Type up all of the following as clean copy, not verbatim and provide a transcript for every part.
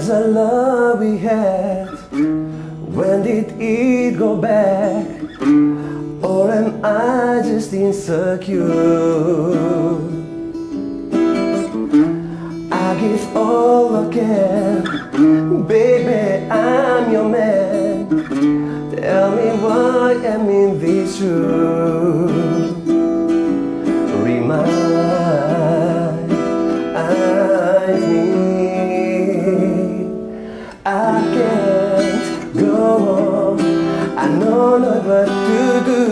Was the love we had? When did it go back? Or am I just insecure? I give all I can, baby, I'm your man. Tell me why I'm in this room. Remind me, I can't go on. I know not what to do.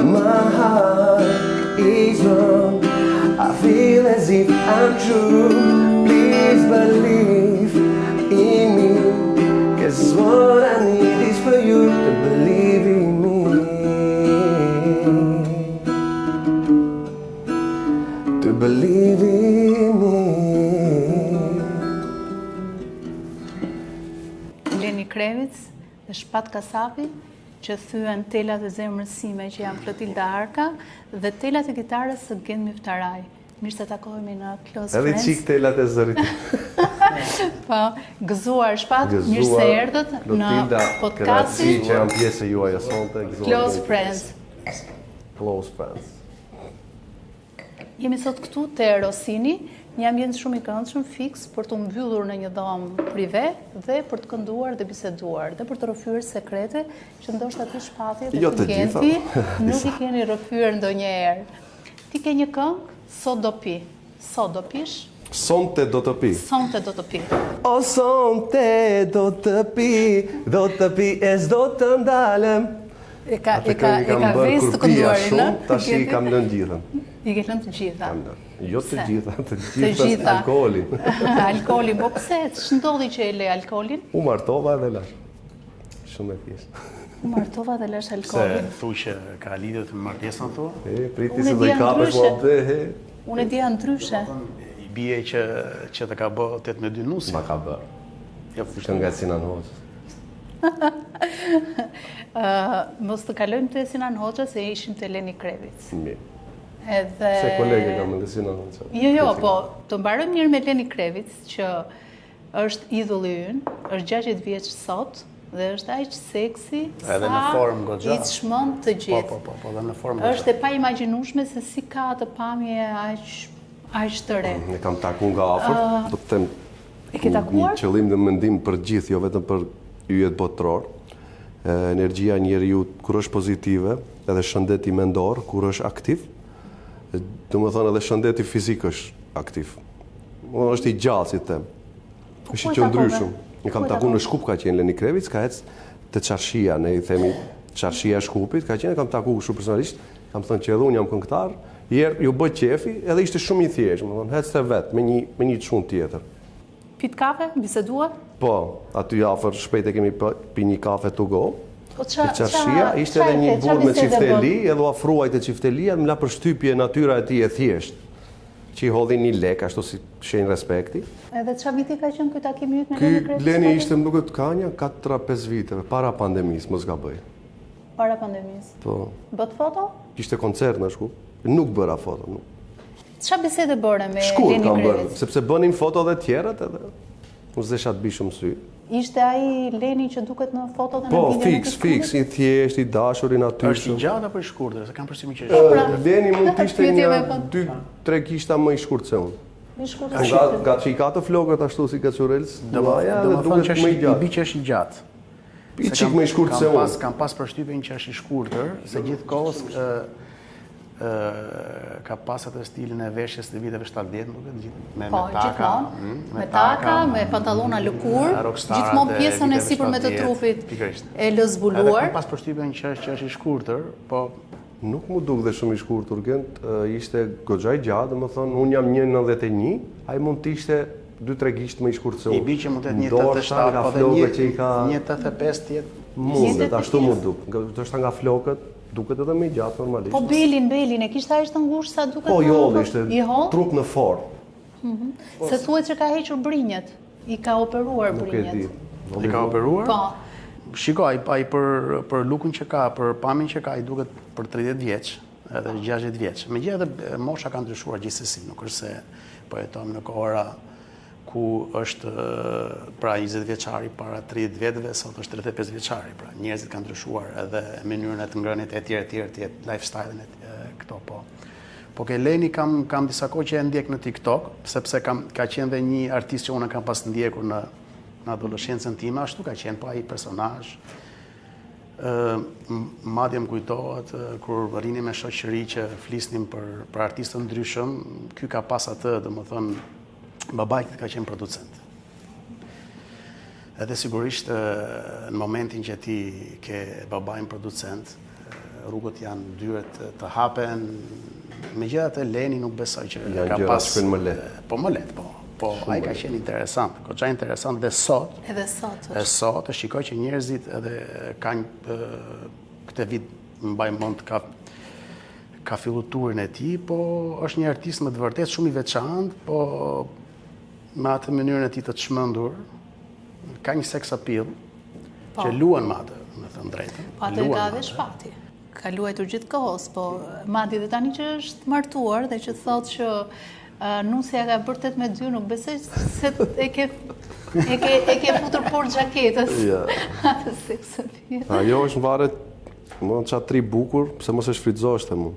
My heart is wrong. I feel as if I'm true. Please believe in me, 'cause what I need is for you to believe in me. To believe in me. Leni Krevic dhe Shpat Kasapi që thyen telat e zemrës sime që janë Klotilda Arka dhe telat e gitarës së Gen Miftaraj. Mirë se takohemi në Close Friends. Edhe qik telat e zërit. Po, gëzuar Shpat, mirë se erdhët në podcastin që janë pjesë e juaj sonte. Close Friends. Close Friends. Jemi sot këtu te Rosini, një ambient shumë i këndshëm, fiks për të mbyllur në një dhomë prive dhe për të kënduar dhe biseduar dhe për të rrëfyer sekrete që ndoshta ti Shpati dhe Jo ti të Genti gjitha. nuk i keni rrëfyer ndonjëherë. Ti ke një këngë, sot do pi. Sot do pish? Sonte do të pi. Sonte do të pi. O sonte do të pi, e s'do të ndalem. E ka vesë të kënduarin, në? Tash i kam lënë gjithën. I ke lënë të gjitha. Jo të gjitha, të gjitha alkoolin. Alkoolin, po pse? Ç'ndodhi që e le alkoolin? U martova dhe lash. Shumë e thjeshtë. U martova dhe lash Se alkoolin. thu që ka lidhje të martesën thua? Priti Unë se e do i dija kapesh ndryshe. mua bëhe. Unë e dija ndryshe. I bie që të ka bë 18 nusi. Ma ka bërë. Ja Ishte nga Sinan Hoxha. Mos të kalojmë të Sinan Hoxha se ishim të Leni Krevic. Mirë. Edhe... Se kolege kam nga Sinan Hoxha. Jo, po, të mbarojmë mirë me Leni Krevic, që është idhulli ynë, është 60 vjeç sot, dhe është aq seksi, Edhe në formë goxha. i çmon të gjithë. Po, dhe në formë. Është e pa imagjinueshme se si ka atë pamje aq të re. Ne kam taku nga afër, do të them E ke takuar? një qëllim dhe mendim për gjithë, jo vetëm për yjet botror. Energjia e njeriu kur është pozitive, edhe shëndeti mendor kur është aktiv, domethënë edhe shëndeti fizik është aktiv. Është i gjallë si them. Është i qëndryshëm. Ne kam taku në Shkup ka qenë Leni Krevic, ka ecë te Çarshia, ne i themi Çarshia e Shkupit, ka qenë, kam taku kështu personalisht, kam thënë që edhe unë jam këngëtar, herë ju bë qefi, edhe ishte shumë i thjeshtë, domethënë ecte vet me një çun tjetër. Pit kafe, bisedua? Po, aty afër shpejt e kemi pi një kafe to go. Po Te Çarshia ishte edhe një burr me çifteli, edhe u afruaj te çiftelia, më la përshtypje natyra e tij e thjeshtë, që i hodhi një lek ashtu si shenjë respekti. Edhe çfarë viti ka qenë ky takim yt me Ky Leni Krevic? Leni ishte më duket ka një 4-5 viteve para pandemisë, mos gaboj. Para pandemisë. Po, Bët foto? kishte koncert në Shkup. Nuk bëra foto. Çfarë bisede bëre me Shkurt Leni kam bërë, Krevic? sepse bënim foto dhe tjerët edhe mos desha të bishëm sy. Ishte ai Leni që duket në fotot dhe në Po, videon? fiks, i thjesht, i dashur, i Është i natyrshëm. gjatë apo i shkurtër? Se kam përshtimin që është. Leni mund të ishte Pyetje me një po. 2-3 kishta më i shkurt se unë. Mi shkurtër Nga që i ka të flokët ashtu si Kaçurels, maja dhe Domethënë duket që më i është i gjatë. bi që është i gjatë. I qik më i shkurt se unë. Kam pas përshtypjen që është i shkurtër, se gjithë kohës ka pas atë stilin e veshjes të viteve 70, nuk e gjithë me Po, taka, gjithmonë. Me taka, me pantallona lëkur, gjithmonë pjesën e sipërme të trupit e lë Edhe zbuluar. kam pas përshtypjen që është i shkurtër, po Nuk mu duk dhe shumë i shkurtur, Gent, ishte goxha i gjatë, domethënë unë jam 1,91, ai mund të ishte 2-3 gishtë më i shkurtë se unë. i bi që mund të jetë Ndoshta 1,87, nga po dhe flokët që i ka 1,85 tjetë. mundet, ashtu mu duk. Ndoshta nga flokët duket edhe më i gjatë normalisht. Po Belin, e kishte aq të ngushtë sa duket. Po në jo, foto? ishte I holl? trup në formë. Se thuhet që ka hequr brinjët. I ka operuar Nuk e brinjët. di. I ka operuar? Po. Shiko, ai për lukun që ka, për pamin që ka, i duket për 30 vjeç, edhe 60 vjeç. Megjithatë mosha ka ndryshuar gjithsesi, nuk është se po jetojmë në kohëra ku është pra 20 vjeçari para 30 vjetëve, sot është 35 vjeçari. Pra njerëzit kanë ndryshuar edhe mënyrën e të ngrënit e tjerë, lifestyle-in këto po. Po ke Leni kam disa kohë që e ndjek në TikTok, sepse ka qenë dhe një artist që unë kam pas ndjekur në adoleshencën time, ashtu ka qenë pa ai personazh. Madje më kujtohet kur rrini me shoqëri që flisnim për artistë ndryshëm, ky ka pas atë, domethënë babait ka qenë producent. Edhe sigurisht në momentin që ti ke babain producent, rrugët janë dyert të hapen. Megjithatë Leni nuk besoj që ka pas më lehtë. Po më lehtë, po ai ka qenë interesant, goxha interesant dhe sot. Edhe sot është. Sot e shikoj që njerëzit edhe kanë këtë vit mbaj mend ka filluar turin e tij, po është një artist më të vërtet shumë i veçantë, po me atë mënyrën e tij të çmendur, ka një sex appeal që luan me atë, me thënë drejtën. Po atë ka dhe shpati. Ka luajtur gjithkohës, po madje dhe tani që është martuar dhe që thotë që nusja ka bërë 18 nuk besoj se e ke futur por xhaketës. Atë sex appeal. Ajo është varet, më çat tri bukur, pse mos e shfrytëzosh të mua.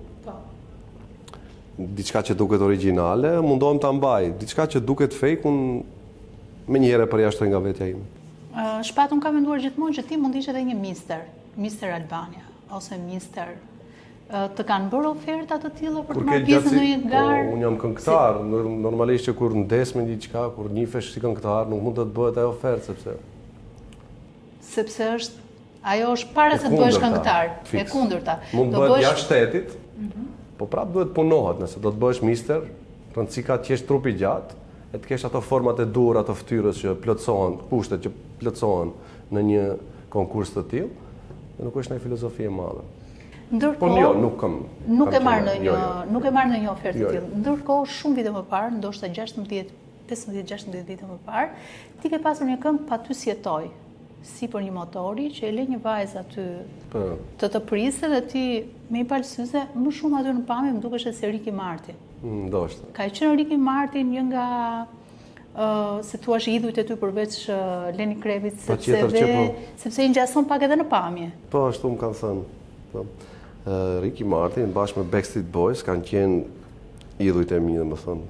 Diçka që duket origjinale, mundohem ta mbaj. Diçka që duket fake, unë me njëherë përjashtoj nga vetja ime. Shpat, unë ka menduar gjithmonë që ti mund ishe edhe një Mister Albania, ose Mister. Të kanë bërë oferta të tilla për të marrë pjesë në një garë? Unë jam këngëtar, normalisht që kur ndes me diçka, kur nifesh si këngëtar, nuk mund të bëhet ajo ofertë, sepse ajo është para se të bëhesh këngëtar, e kundërta. Mund bëhet jashtë shtetit, po prapë duhet punohet, nëse do të bëhesh mister, rëndësi ka të jesh trupi gjatë, e të kesh ato format e duhura të fytyrës që plotësohen, kushtet që plotësohen në një konkurs të tillë, dhe nuk është një filozofi e madhe. Po jo, nuk e marr në një ofertë të tillë. Ndërkohë shumë vite më parë, ndoshta 15-16 vite më parë, ti ke pasur një këngë Pa ty si jetoj, si për një motori që e le një vajzë aty të prisë dhe ti me i palë syze, më shumë aty në pamje më dukesh se Ricky Martin. Ndoshta. Ka qenë Ricky Martin një nga se thua idhujt e ty përveç Lenny Kravitz, sepse i ngjason pak edhe në pamje. Po, ashtu më kanë thënë. Ricky Martin bashkë me Backstreet Boys kanë qenë idhujt e mi, domethënë,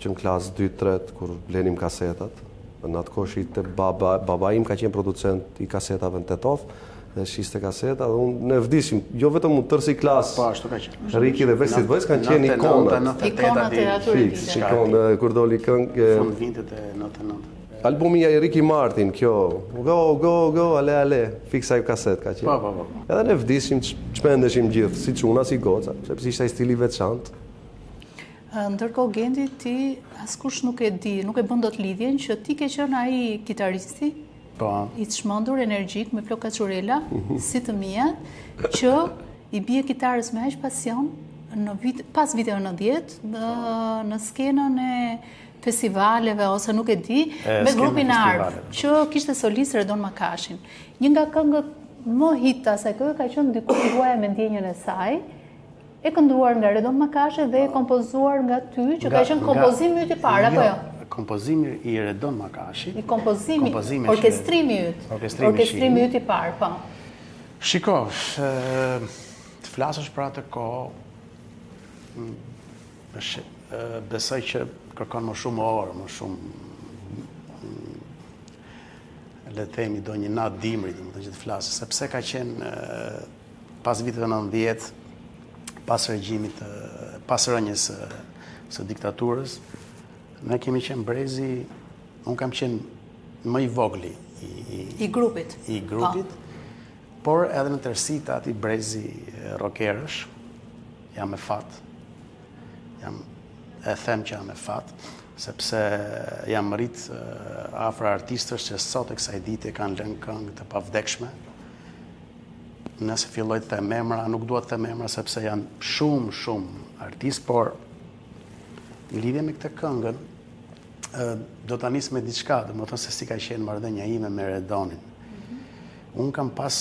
që në klasë 2-3 kur blenim kasetat. Në atë kohë shite baba im ka qenë producent i kasetave në Tetov dhe shiste kaseta dhe unë ne vdisim, jo vetëm unë tërsi klasë. Po, ashtu ka qenë. Ricky dhe Backstreet Boys kanë qenë ikonat. Ikonat e atyre viteve. Shikon kur doli këngë. Fund vitet e 99. Albumi i Ricky Martin, kjo, go, ale, fiksaj kaset ka qenë. Po. Edhe ne vdisim, çmendeshim gjithë, si çuna, si goca, sepse ishte ai stili veçantë. Ndërkohë Gendi, ti askush nuk e di, nuk e bën dot lidhjen që ti ke qenë ai kitaristi i çmendur, energjik, me Flok Kaçurela, si të mijat, që i bie kitarës me aq pasion pas viteve 90 në skenën e festivaleve ose nuk e di, me grupin Arv, që kishte solist Redon Makashin. Një nga këngët më hit të asaj këngë ka qenë Diku juaja me ndjenjën e saj, e kënduar nga Redon Makashi dhe e kompozuar nga ty, që ka qenë kompozimi yt i parë, apo jo? Kompozimi i Redon Makashi. Kompozimi, orkestrimi yt. Orkestrimi yt i parë, po. Shiko, të flasësh për atë kohë, besoj që kërkon më shumë orë, më shumë, le të themi, do një natë dimri, domethënë që të flasë, sepse ka qenë pas viteve 90, pas regjimit, pas rënjes së diktaturës, ne kemi qenë brezi, unë kam qenë më i vogli i grupit, por edhe në tërësi ati brezi rockerësh, jam me fat, e them që jam me fat, sepse jam rrit afër artistësh që sot e kësaj dite kanë lënë këngë të pavdekshme. Nëse filloj të them emra, nuk dua të them emra sepse janë shumë artistë, por në lidhje me këtë këngën do ta nis me diçka, domethënë se si ka qenë marrëdhënia ime me Redonin. Unë kam pas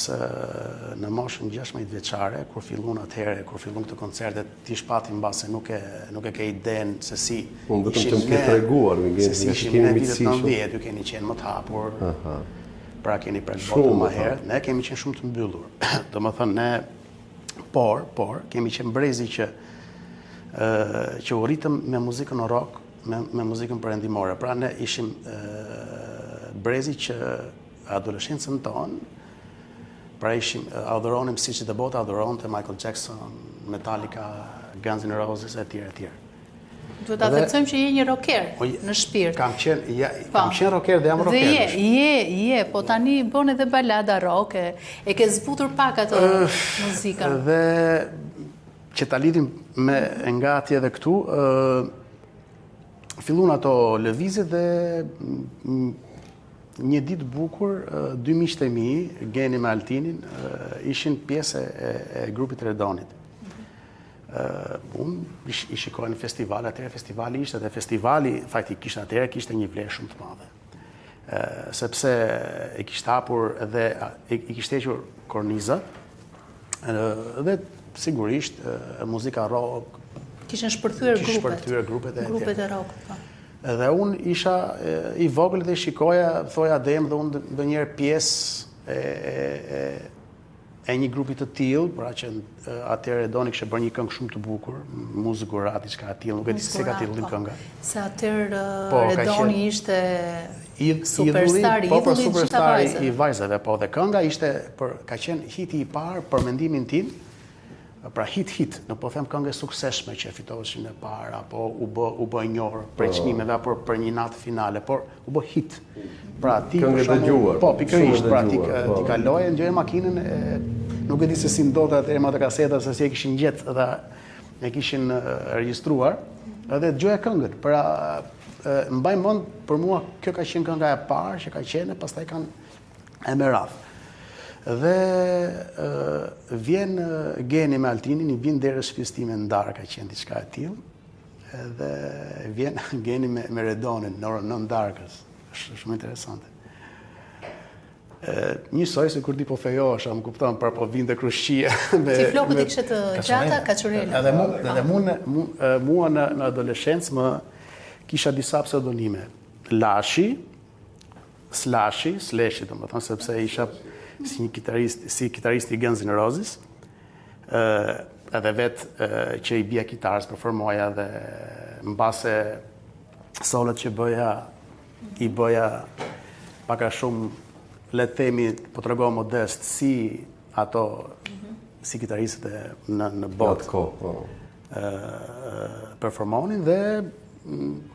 në moshën 16 vjeçare, kur fillun atëherë, kur fillun këtë koncertet, ti shpati mbase nuk e ke iden se si Unë vetëm që më ke treguar, se si ishim në vitet 90, ju keni qenë më të hapur, pra keni prek botën më herë, ne kemi qenë shumë të mbyllur. Do më thënë, ne, por, kemi qenë brezi që u rritëm me muzikën o rock, me muzikën perëndimore. Pra ne ishim brezi që adoleshencën tonë, pra ishim, adhuronim si që të bota adhuronte Michael Jackson, Metallica, Guns N' Roses, e tjerë. Duhet ta theksojmë që je një rocker në shpirt. Kam qenë rocker dhe jam rocker. Dhe je, po tani bën edhe balada rock, e ke zbutur pak atë muzikën. Dhe që ta lidhim me nga atje dhe këtu, fillun ato lëvizjet dhe një ditë bukur, dy miqtë e mi, Geni me Altinin, ishin pjesë e grupit Redonit. Unë i shikoj në festival, atëherë festivali ishte, dhe festivali faktikisht atëherë kishte një vlerë shumë të madhe. Sepse e kishte hapur dhe i kishte hequr kornizat, dhe sigurisht muzika rock Kishin shpërthyer grupet e rock. Edhe unë isha i vogël dhe shikoja, thoja dem dhe unë ndonjëherë pjesë e një grupi të tillë, pra që atëherë Doni kishte bërë një këngë shumë të bukur, Muzgurat, diçka e tillë, nuk e di se ka titullin kënga. Se atëherë Redoni ishte superstar i vajzave, po dhe kënga ishte ka qenë hiti i parë për mendimin tim. Pra hit, nuk po them këngë suksesshme që fitoshin e parë, apo u bë njohur për çmimeve apo për një natë finale, por u bë hit. Pra ti këngë dëgjuar. Po, pikërisht, pra ti kaloje ndjoj makinën, nuk e di se si ndodhte atëherë me ato kaseta, se si e kishin gjetë dhe e kishin regjistruar, edhe dëgjoja këngën. Pra mbaj mend për mua kjo ka qenë kënga e parë që ka qenë, pastaj kanë e me radhë. Dhe vjen Geni me Altinin, i vjen deri shtëpisë time në darkë, ka qenë diçka e tillë. Dhe vjen Geni me Redonin në orën 9 darkës. Është shumë interesante. Njësoj se kur ti po fejohesha, më kupton, për po vinte krushqia. Ti flokët i kishe të gjata, kaçurela. Edhe mua në adoleshencë më kisha disa pseudonime. Lashi, Slashi, do më thonë, sepse isha si kitarist i Guns N' Roses, edhe vetë që i bia kitarës performoja dhe mbase solet që i bëja paka shumë, le të themi, po të regohë modest, si ato, si kitaristët në botë performonin, dhe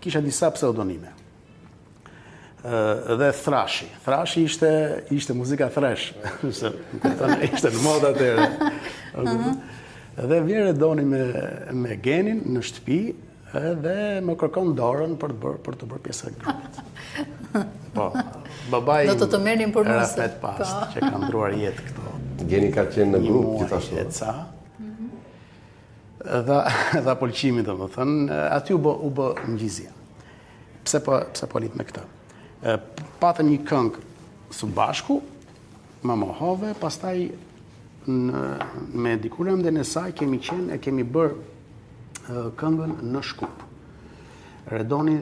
kisha disa pseudonime. Dhe Thrashi ishte muzika thrash, ishte në modë atëherë. Dhe vjen Redoni me Genin në shtëpi dhe më kërkon dorën për të bërë pjesë e grupit. Po, babai të merrnin për nuse. Rafet pas që ka ndruar jetë këto. Geni ka qenë në grup gjithashtu. Dhe apolqimi, domethënë, aty u bë ngjizja. Pse po lit me këtë? Patëm një këngë së bashku, më mohove, pastaj me dikurëm dhe në saj kemi bërë këngën në Shkup. Redoni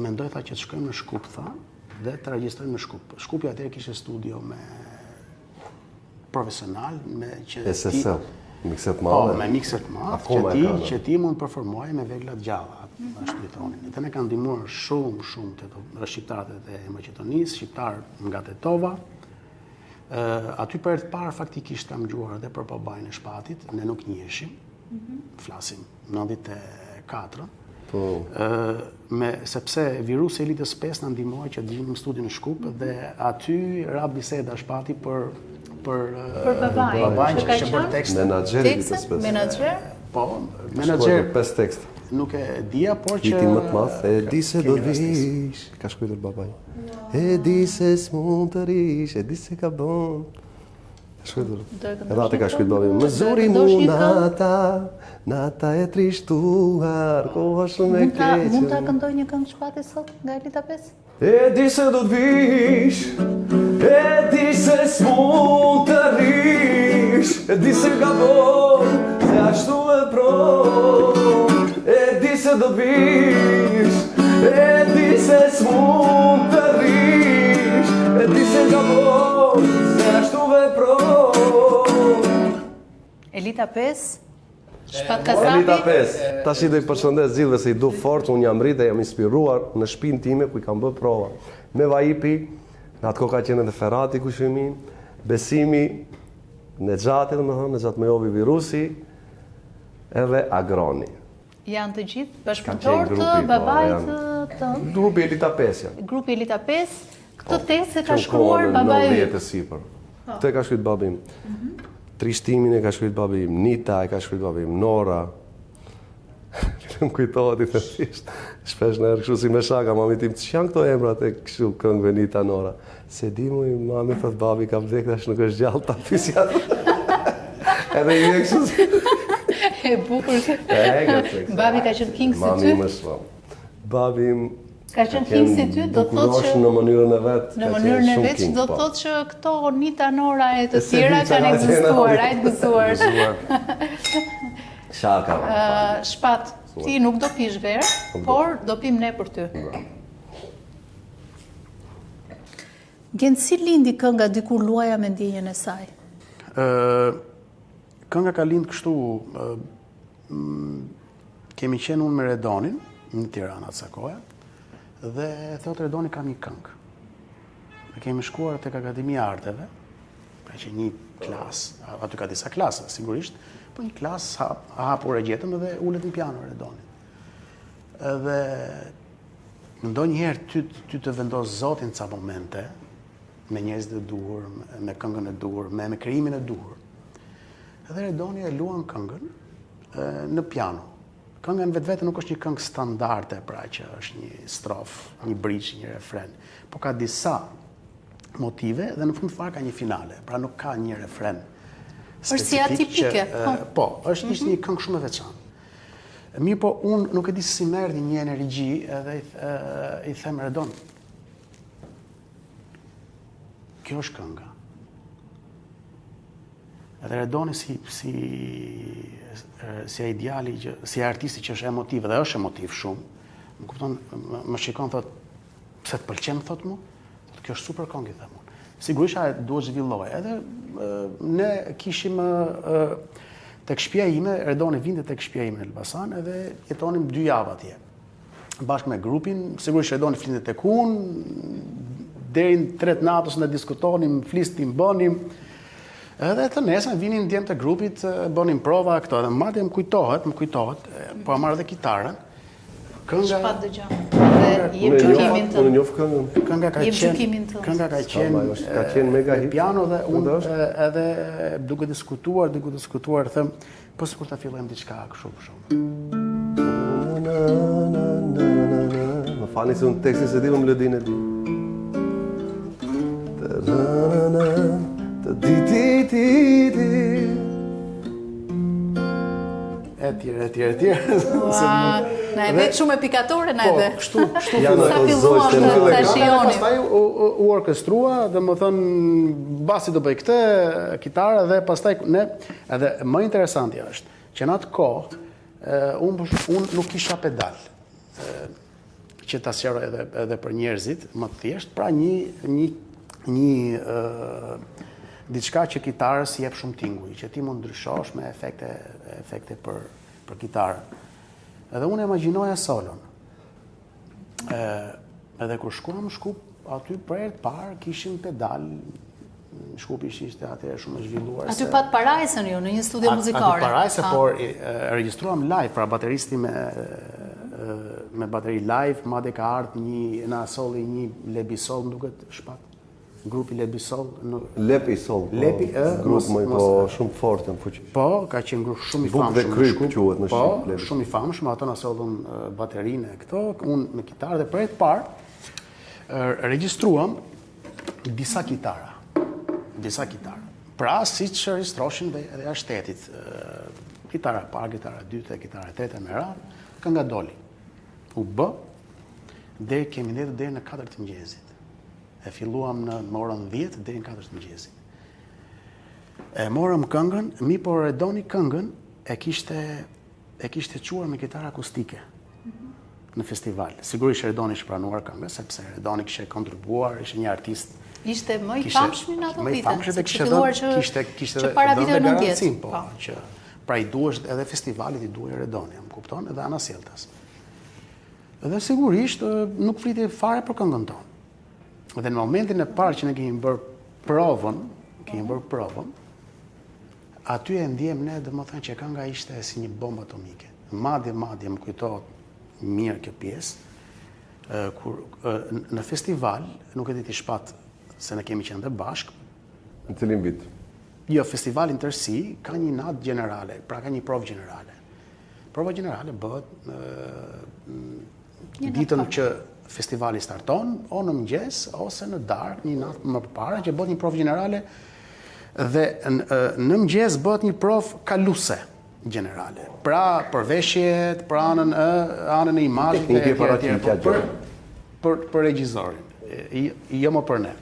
mendoj që të shkojmë në Shkup, dhe të regjistrojmë në Shkup. Shkupi atëherë kishte studio me profesional, me që SSL, mikset madhe. Me mikset madhe, që ti mund performoje me veglat gjalla. Dhe ne kanë ndihmuar shumë të shqiptarët e Maqedonisë, shqiptarë nga Tetova. Aty për të parë faktikisht kam dëgjuar edhe për babain e Shpatit, ne nuk njiheshim, flasim 94. Sepse virusi Elitës 5 na ndihmoi që të vijmë në studion në Shkup dhe aty ra biseda Shpati për babain që bërë tekste. Menaxheri i Elitës 5. Menaxher? Po, menaxher 5 tekste. Nuk e dija, por që... Hitin më të madh, e di se do vish, ka shkruar babai. E di se s'mund të rish, e di se ka bën. Ka shkruar. Edhe atë ka shkruar babai. Më zuri mu nata e trishtuar, koha shumë e keqe. Mund ta këndoj një këngë Shpati sot nga Elita 5? E di se do t'vish, e di se s'mund të rish, e di se gabon, se ashtu e pron. E di se do t'vish, e di se s'mund të rish, e di se gabon, se ashtu e pron. Elita 5, Shpat Kasapi. Elita 5. Tash i do i përshëndes gjithëve se i du fort, unë jam rritë e jam inspiruar në shtëpinë time ku i kam bërë prova. Me Vajipi, në atë kohë ka qenë edhe Ferrati Kushimin, Besimi, Nexhati, domethënë Nexhat Mejovi Virusi, edhe Agroni. Janë të gjithë bashkëpunëtor të babait tënd. Grupi Elita 5 janë. Grupi Elita 5, këtë tekst e ka shkruar babai yt. Në sipër. Këtë ka shkruar babim. Trishtimin e ka shkruar babim, Nita e ka shkruar babim, Nora. Më kujtohet i thjesht. Shpesh në kështu si me shaka, mami tim, ç'janë këto emrat e kështu këngëve Nita, Nora. Se di mu, mami thot babi ka vdekë, tash nuk është gjallë ta pysja. Edhe i kështu si. E bukur. Babi ka qenë king si ty. Mami më shumë. Babim ka qenë king si ty, do të thotë që në mënyrën e vet. Në mënyrën e vet do të thotë që këto Nita, Nora e të tjera kanë ekzistuar, ai të gëzuar. Shaka. Shpat, ti nuk do pish verë, por do pim ne për ty. Gjen, si lindi kënga dikur luaja me ndjenjën e saj? Kënga ka lind kështu, kemi qenë unë me Redonin, në Tiranë atë kohë, dhe thotë Redoni kam një këngë. Ne kemi shkuar tek Akademia e Arteve, pra që një klasë, aty ka disa klasë, sigurisht, po një klasë hapur e gjetëm dhe ulet në piano Redoni. Edhe ndonjëherë ty të vendos Zotin ca momente, me njerëzit e duhur, me këngën e duhur, me krijimin e duhur. Edhe Redoni e luan këngën në piano. Kënga në vetvete nuk është një këngë standarde, pra që është një strof, një bridge, një refren, po ka disa motive dhe në fund fare ka një finale, pra nuk ka një refren specifik. Është si atipike. Po, është një këngë shumë e veçantë. Mirë po, unë nuk e di si merdi një energji edhe i them Redon, kjo është kënga. Edhe Redoni si ideali, si artisti që është emotiv, dhe është emotiv shumë, më kupton, më shikon, thot, pse të pëlqen, thot mu? Thot, kjo është super këngë, them unë. Sigurisht a duhet zhvilloj. Edhe ne kishim tek shtëpia ime, Redoni vinte tek shtëpia ime në Elbasan, edhe jetonim 2 javë atje. Bashkë me grupin, sigurisht Redoni flinte tek unë, deri në 3 natës ne diskutonim, flisnim, bënim. Edhe të nesën vinin djemë të grupit, bënim prova këto, edhe madje më kujtohet, po a marrë dhe kitarën. Shpat dëgjon. Dhe jep gjykimin tënd. Unë njoh këngën. Kënga ka qenë mega hit. Piano dhe unë edhe duke diskutuar, them, po sikur ta fillojmë diçka kështu për shkak. Më falni se unë tekstin se di më melodinë e di. Etj. Na e vetë shumë epikatore, na e Po, dhe. kështu Sa filluam të shijonim. Pastaj u orkestrua, dhe më thënë, basi do bëj këtë, kitara, dhe pastaj ne, edhe më interesantja është, që në atë kohë, unë nuk kisha pedal, që ta sqaroj edhe për njerëzit, më të thjesht, pra një diçka që kitarës jep shumë tinguj, që ti mund ndryshosh me efekte për kitarën. Edhe unë imagjinoja solon. Edhe kur shkuam shkup, aty për herë të parë kishim pedal, shkupi ishte atëherë shumë e zhvilluar. Aty pat parajsën ju në një studio muzikare. Aty parajse, por regjistruam live, pra bateristi me bateri live, madje ka ardhur na soli një Lebisol, më duket Shpat. Grupi Lebisol. Lepisol, grup më po shumë fort në fuqi. Po, ka qenë grup shumë i Buk dhe famshëm. Kryp quhet në Po, Shqip. shumë i famshëm, ato na sollën baterinë e këto, unë me kitarë dhe për e të parë regjistruam disa kitara. Pra, si që regjistroshin edhe jashtë shtetit. Kitara parë, kitara dytë, kitara trete me radhë, kënga doli. U bë, kemi ndetur deri në 4 të mëngjesit. E filluam në orën 10 deri në 4 të mëngjesit. E morëm këngën, por Redoni këngën e kishte quar me kitarë akustike në festival. Sigurisht Redoni ishte pranuar këngën, sepse Redoni kishte kontribuar, ishte një artist. Ishte më i famshëm në ato vite. Më i famshëm dhe kishte para viteve 90. Po, që pra i duhesh edhe festivalit i duhej Redoni, më kupton, edhe Ana Sjeltas. Dhe sigurisht nuk fliti fare për këngën tonë. Dhe në momentin e parë që ne kemi bërë provën, aty e ndjem ne, domethënë që kënga ishte si një bombë atomike. Madje më kujtohet mirë kjo pjesë, kur në festival, nuk e di ti shpat se ne kemi qenë dhe bashkë. Në cilin vit? Jo, festivalin tërësi ka një natë gjenerale, pra ka një provë gjenerale. Prova gjenerale bëhet ditën që festivali starton, o në mëngjes, ose në darkë, një natë më përpara, që bëhet një provë gjenerale, dhe në mëngjes bëhet një provë kaluse gjenerale. Pra përveshjet, pra anën e imazhit për regjizorin, jo më për ne.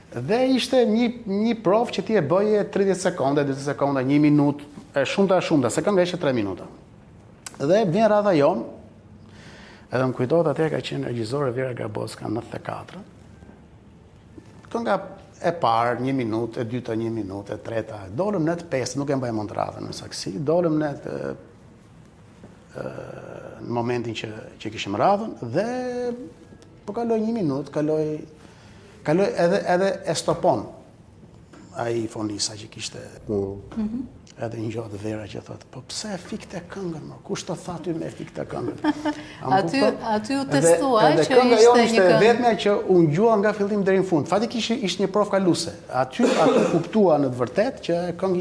Dhe ishte një provë që ti e bëje 30 sekonda, 20 sekonda, 1 minutë, shumëta, se kënga ishte 3 minuta. Dhe vjen radha jonë, edhe më kujtohet atëherë ka qenë regjizore Vera Garbocka 94. Kënga e parë 1 minutë, e dyta 1 minutë, e treta. Dolëm ne të 5, nuk e mbaj mend radhën në saksi. Dolëm ne në momentin që kishim radhën dhe po kaloi 1 minutë, kaloi edhe e stopon ai fonisa që kishte. Edhe një gjatë Vera që thotë, po pse e fikte këngën, më? Kush të tha ty me e fikte këngën? Aty u testuaj që ishte një këngë. Dhe kënga jonë ishte vetmja që unë gjua nga fillim deri në fund. Fatikisht ishte një provë kaluse. Aty kuptua në të vërtet që këngë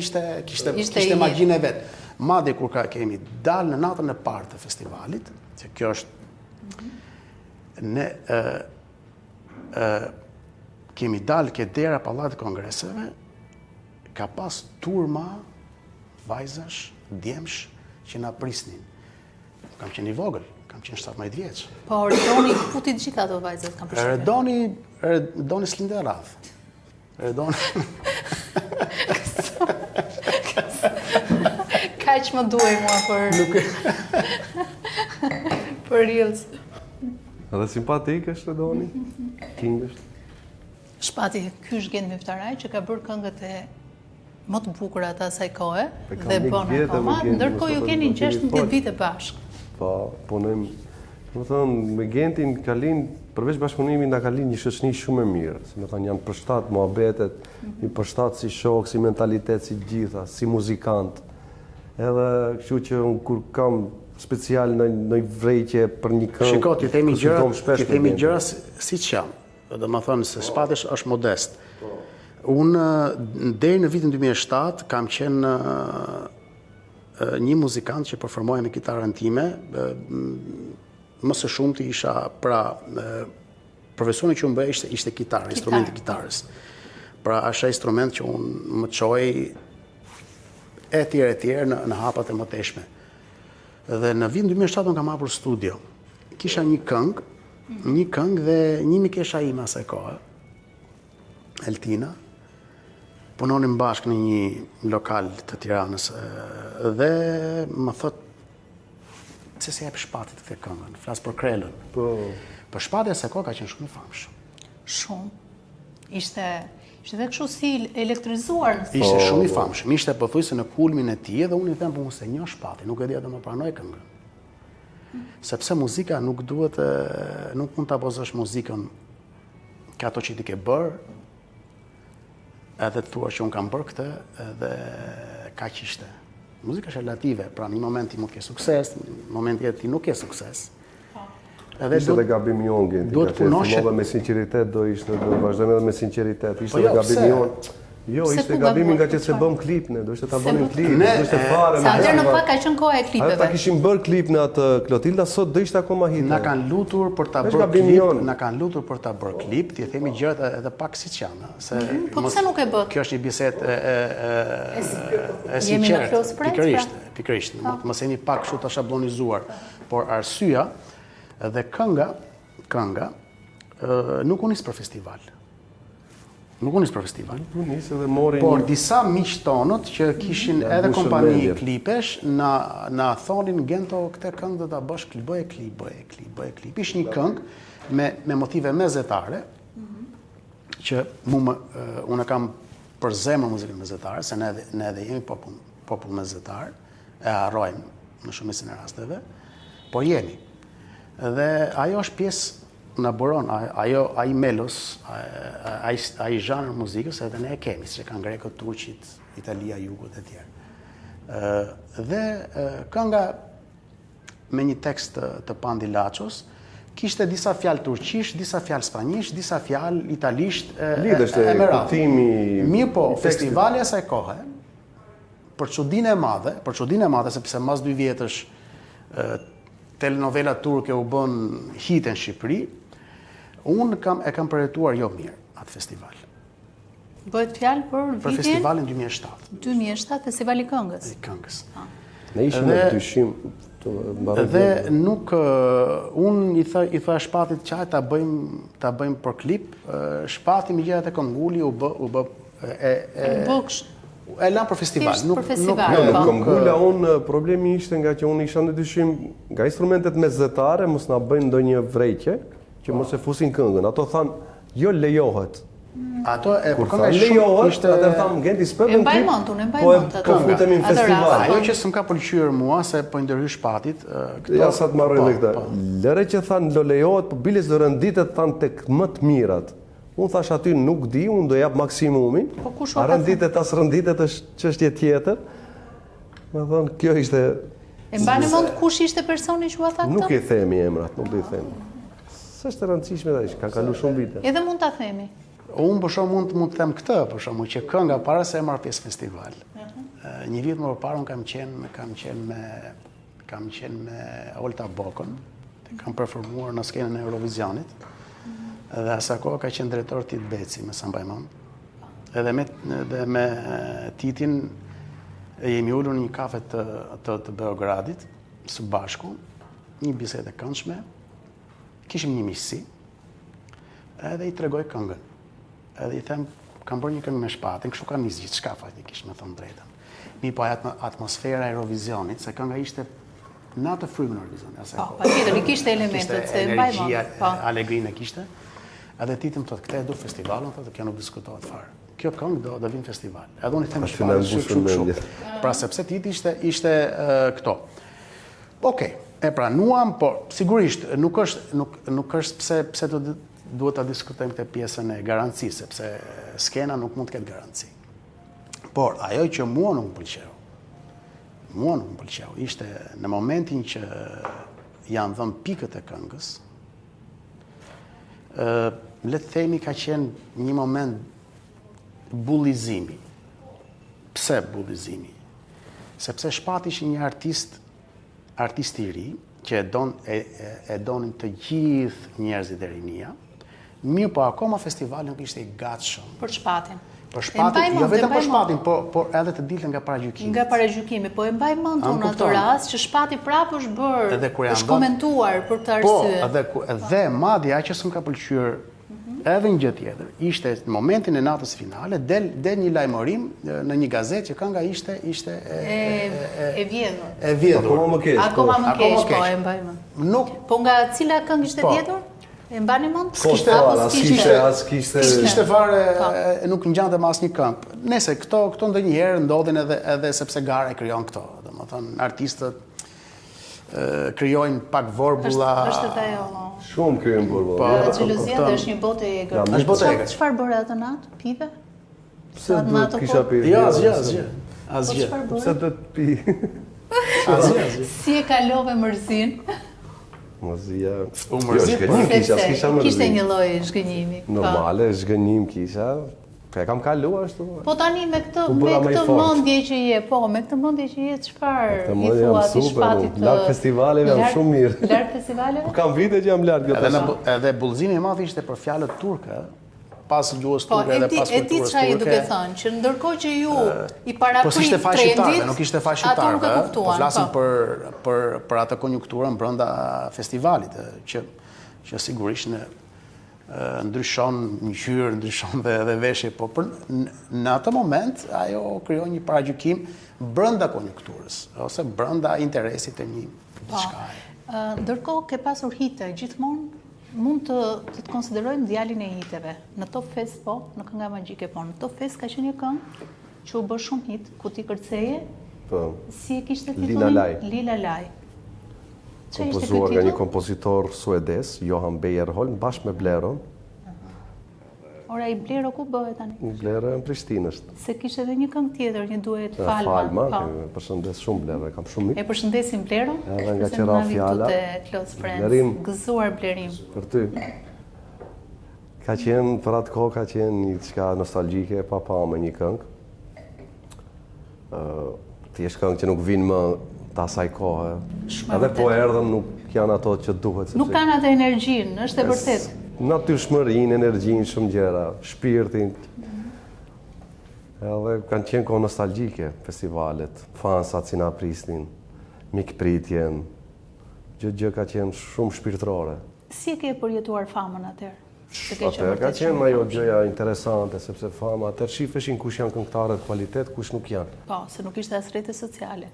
kishte magjinë e vet. Madje kur kemi dalë në natën e parë të festivalit, që kjo është ne kemi dalë ke dera Pallatit Kongreseve, ka pas turma vajzash, djemsh, që na prisnin. Kam qenë i vogël, kam qenë 17 vjeç. Po, Redoni puti gjitha ato vajzat kam përshtypjen. Redoni s'lindë radh. Redoni. Kaq më duhej mua për reels. Edhe simpatik është Redoni, king është. Shpati, ky është Gent Miftaraj që ka bërë këngët e më të bukura të asaj kohe dhe bën akoma, ndërkohë ju keni 16 vite bashkë. Po, punojmë. Do të thonë, me Gentin Kalin, përveç bashkëpunimit na ka lind një shoqëni shumë e mirë. Si më thonë, janë përshtat mohabetet, një përshtat si shok, si mentalitet, si gjitha, si muzikant. Edhe kështu që unë kur kam special në vrejtje për një këngë. Shiko, ti themi gjëra siç janë. Do më thonë se Shpati është modest. Unë deri në vitin 2007 kam qenë një muzikant që performoja me kitarën time. Më së shumti isha profesioni që unë bëja ishte kitarë, instrumenti kitarës. Pra është instrument që unë më çoj e tjerë në hapat e mëteshme. Dhe në vitin 2007 unë kam hapur studio. Kisha një këngë dhe një mikesha ime asaj kohe, Eltina, punonim bashkë në një lokal të Tiranës dhe më thot se se jep Shpatit këtë këngën, flas për Krelën. Për Shpati asaj kohë ka qenë shumë i famshëm. Shumë. Ishte dhe kështu si elektrizuar. Ishte shumë i famshëm, ishte pothuajse në kulmin e tij dhe unë i them po unë se një Shpati, nuk e di atë më pranoj këngën. Sepse muzika nuk mund të apozosh muzikën ka ato që ti ke bërë, edhe të thua që unë kam bërë këtë, edhe kaq ishte. Muzika është relative, pra një moment ti mund të ke sukses, në moment tjetër ti nuk ke sukses. Ishte dhe gabim jonë, Genti, ka që fillova me sinqeritet, do vazhdojmë edhe me sinqeritet. Ishte dhe gabim jonë. Jo, ishte gabimi nga që se bëm klip ne, do ishte ta bënim klip, do ishte fare. Sa atëherë në fakt ka qenë koha e klipeve. Ta kishim bërë klip në atë Klotilda, sot do ishte akoma hit. Na kanë lutur për ta bërë klip, ti e themi gjërat edhe pak siç janë, se po pse nuk e bë? Kjo është një bisedë e sinqertë. Pikërisht. Mos jeni pak kështu të shablonizuar, por arsyeja dhe kënga kënga, nuk u nis për festival. Nuk u nis për festival. Nisë dhe mori Por disa miqtonët që kishin edhe kompani klipesh, na thonin Gento këtë këngë do ta bësh klip, bëje klip. Ish një këngë me motive mezetare, që unë kam për zemër muzikën mezetare, se ne edhe jemi popull mezetar, e harrojmë në shumicën e rasteve, por jemi. Dhe ajo është pjesë në buron, ai melos, ai zhanër muzikës edhe ne e kemi, që kanë grekët, turqit, Italia, jugut e tjerë. Dhe kënga me një tekst të Pandi Lachos, kishte disa fjalë turqisht, disa fjalë spanjisht, disa fjalë italisht e merat. Mirë po, festivali asaj kohe, për çudinë e madhe, sepse mas 2 vjetësh telenovela turke u bën hit në Shqipëri, unë e kam përjetuar jo mirë atë festival. Bëhet fjalë për vitin? Për festivalin 2007. 2007, festivali këngës? Këngës. Ne ishim në dyshim. Dhe nuk, unë i tha Shpatit qaj ta bëjmë për klip, Shpati më gjerat e Këngulli u bë e lanë për festival. Për festival. Në Këngulla unë problemi ishte nga që unë isha në dyshim nga instrumentet mezetare, mos na bëjnë ndonjë vrejtje, që mos e fusin këngën. Ato thanë, jo lejohet. Ato e kur thanë lejohet, atër thamë, Genti s'përdën klip, po futemi në festival. Ajo që s'm ka pëlqyer mua, se po ndërhyj Shpatit, ja sa të marroj dhe këta. Lëre që thanë, lo lejohet, po biles do rënditet thanë tek më të mirat. Unë thash aty nuk di, unë do jap maksimumin, a rënditet as rënditet është çështje tjetër. Më thonë, kjo ishte... E mbani mend kush ishte personi që u tha këtë? Nuk i themi emrat, nuk do i themi. S'është e rëndësishme tash, ka kalu shumë vite. Edhe mund ta themi. Unë për shumë mund të them këtë, për shumë që kënga para se e marr pjesë festival. Një vit më përpara unë kam qenë me Olta Bokën, kam performuar në skenën e Eurovisionit. Dhe asa kohë ka qenë drejtor Tit Beci, me sa mbaj mend. Edhe me Titin jemi ulur në një kafe të Beogradit, së bashku, një bisedë e këndshme, kishim një miqësi, edhe i tregoj këngën. Edhe i them, kam bërë një këngë me Shpatin, kështu ka nis gjithçka faktikisht, me thënë drejtën. Mi po atmosfera e Eurovisionit, se kënga ishte në atë frymën e Eurovisionit. Po, patjetër, i kishte elementet se mbaj mend. Energjia, alegrinë kishte. Edhe Titim thotë, këtë e du festivalin, thotë, kjo nuk diskutohet fare. Kjo këngë do vinë festival. Edhe unë i them shumë. Pra sepse Titi ishte këto. Okej, e pranuam, por sigurisht nuk është pse duhet ta diskutojmë këtë pjesën e garancisë, sepse skena nuk mund të ketë garanci. Por ajo që mua nuk më pëlqeu, ishte në momentin që janë dhënë pikët e këngës, le të themi ka qenë një moment bullizimi. Pse bullizimi? Sepse Shpati ishte një artist i ri, që e donin të gjithë njerëzit e rinia, mirë po akoma festivali nuk ishte i gatshëm. Për Shpatin. Për Shpatin, jo vetëm për Shpatin, por edhe të dilte nga paragjykimi. Nga paragjykimi, po e mbaj mend unë atë rast që Shpati prapë është komentuar për këtë arsye. Po, edhe madje ajo që s'm ka pëlqyer edhe një gjë tjetër, ishte në momentin e natës finale, del një lajmërim në një gazetë që kënga ishte e vjedhur. E vjedhur. Akoma më keq, po e mbaj mend. Po nga cila këngë ishte vjedhur? E mbani mend? Kishte fare, nuk ngjante me asnjë këngë. Nëse këto ndonjëherë ndodhin edhe sepse gara e krijon këto. Domethënë artistët krijojnë pak vorbulla. Është edhe ajo. Shumë krijojnë vorbulla. Po, xhelozia është një botë e egër. Është botë e egër. Çfarë bëre atë natë? Pive? Pse do të kisha pirë? Jo, asgjë. Pse do të pi? Asgjë. Si e kalove mërzin? Mërzia... Zgënjim kishte një lloj zgënjimi. Normale, zgënjim kisha. E kam kaluar ashtu. Po tani me këtë mendje që je, çfarë i thua ti Shpatit? Larg festivaleve jam shumë mirë. Larg festivaleve? Po kam vite që jam larg. Edhe bullëzimi i madh ishte për fjalët turke, pas gjuhës turke edhe pas kulturës turke. Po, e di çfarë i duke thënë, që ndërkohë që ju i paraprit trendit, nuk ishte faj shqiptarëve, po flasim për atë konjunkturën brenda festivalit, që që sigurisht ndryshon ngjyrë, ndryshon dhe veshje, po në atë moment ajo krijon një paragjykim brenda konjunkturës ose brenda interesit të një diçka. Ndërkohë ke pasur hite gjithmonë, mund të konsiderojmë djalin e hiteve. Në Top Fest po, në Kënga Magjike po. Në Top Fest ka qenë një këngë që u bë shumë hit, ku ti kërceje. Po. Si e kishte titullin? Lila Laj. Kompozuar nga një kompozitor suedes, Johan Bejerholm, bashkë me Blero. Ora, i Blero ku bëhet tani? Blero në Prishtinë është. Se kishte edhe një këngë tjetër, një duet Falma. Falma, përshëndes shumë Blero, kam shumë mik. E përshëndesim Blero. Edhe nga qera fjala. Blerim. Gëzuar Blerim. Për ty. Ka qenë, për atë kohë, ka qenë një qka nostalgjike, pa me një këngë. Ti është këngë që nuk vinë më të asaj kohë. Edhe po erdhën nuk janë ato që duhet. Nuk kanë atë energjinë, është e vërtet. Natyrshmërinë, energjinë, shumë gjëra, shpirtin. Edhe kanë qenë kohë nostalgjike, festivalet, fansat si na prisnin, mikpritjen, gjë ka qenë shumë shpirtërore. Si e ke përjetuar famën atëherë? Atëherë ka qenë ajo gjëja interesante, sepse fama atëherë shifeshin kush janë këngëtarët kvalitet, kush nuk janë. Po, se nuk ishte as rrjete sociale.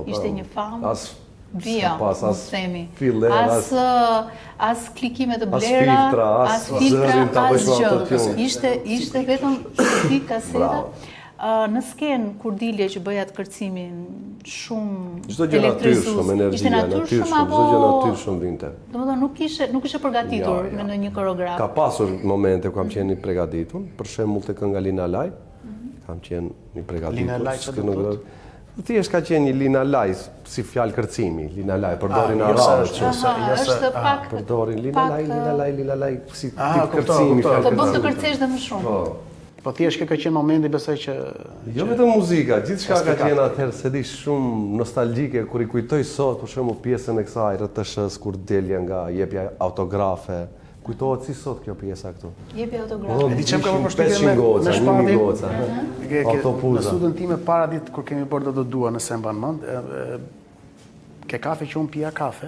Ishte një famë. As via, as themi. As klikime të blera, as filtra, as gjë. Ishte vetëm si kaseta. Në skenë, kur dilje që bëja të kërcimin, shumë elektrizues, ishte natyrshëm apo... Çdo gjë natyrshëm vinte. Domethënë nuk ishe përgatitur me ndonjë koreograf. Ka pasur momente ku kam qenë i përgatitur, për shembull te kënga Lina Laj, kam qenë i përgatitur. Lina Laj çfarë do të thotë? Thjesht ka qenë një Lina Laj si fjalë kërcimi, Lina Laj, përdorin arabët. Është pak... Përdorin Lina Laj, si tip kërcimi, fjalë kërcimi. Të bën të kërcesh dhe më shumë. Po thjesht ka qenë momenti besoj që... Jo vetëm muzika, gjithçka ka qenë atëherë, se di shumë nostalgjike, kur i kujtoj sot, për shembull pjesën e kësaj RTS-s kur delja nga jepja autografe, kujtohet si sot kjo pjesa këtu. Jepja autografe. E di çem ka përshtypje me shpatin, në studën time para ditë kur kemi bërë do dua në se mban mend, ke kafe që unë pija kafe,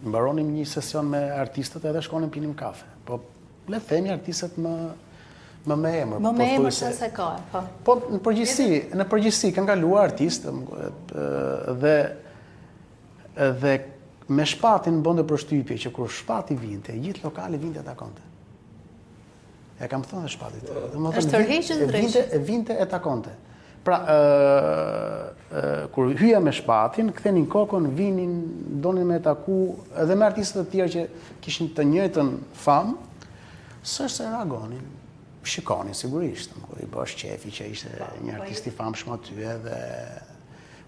mbaronim një sesion me artistët edhe shkonim pinim kafe. Po le të themi artistët më me emër. Më me emër se se ka, po. Po në përgjithësi kanë kaluar artistë dhe me Shpatin bënte përshtypje që kur Shpati vinte, gjithë lokali vinte takonte. Ja kam thënë Shpatit. Është tërheqës drejt. Vinte e takonte. Pra, kur hyja me Shpatin, kthenin kokën, vinin, donin me taku edhe me artistët të tjerë që kishin të njëjtën famë, s'është se reagonin. Shikoni sigurisht, i bësh qefi që ishte një artist i famshëm aty edhe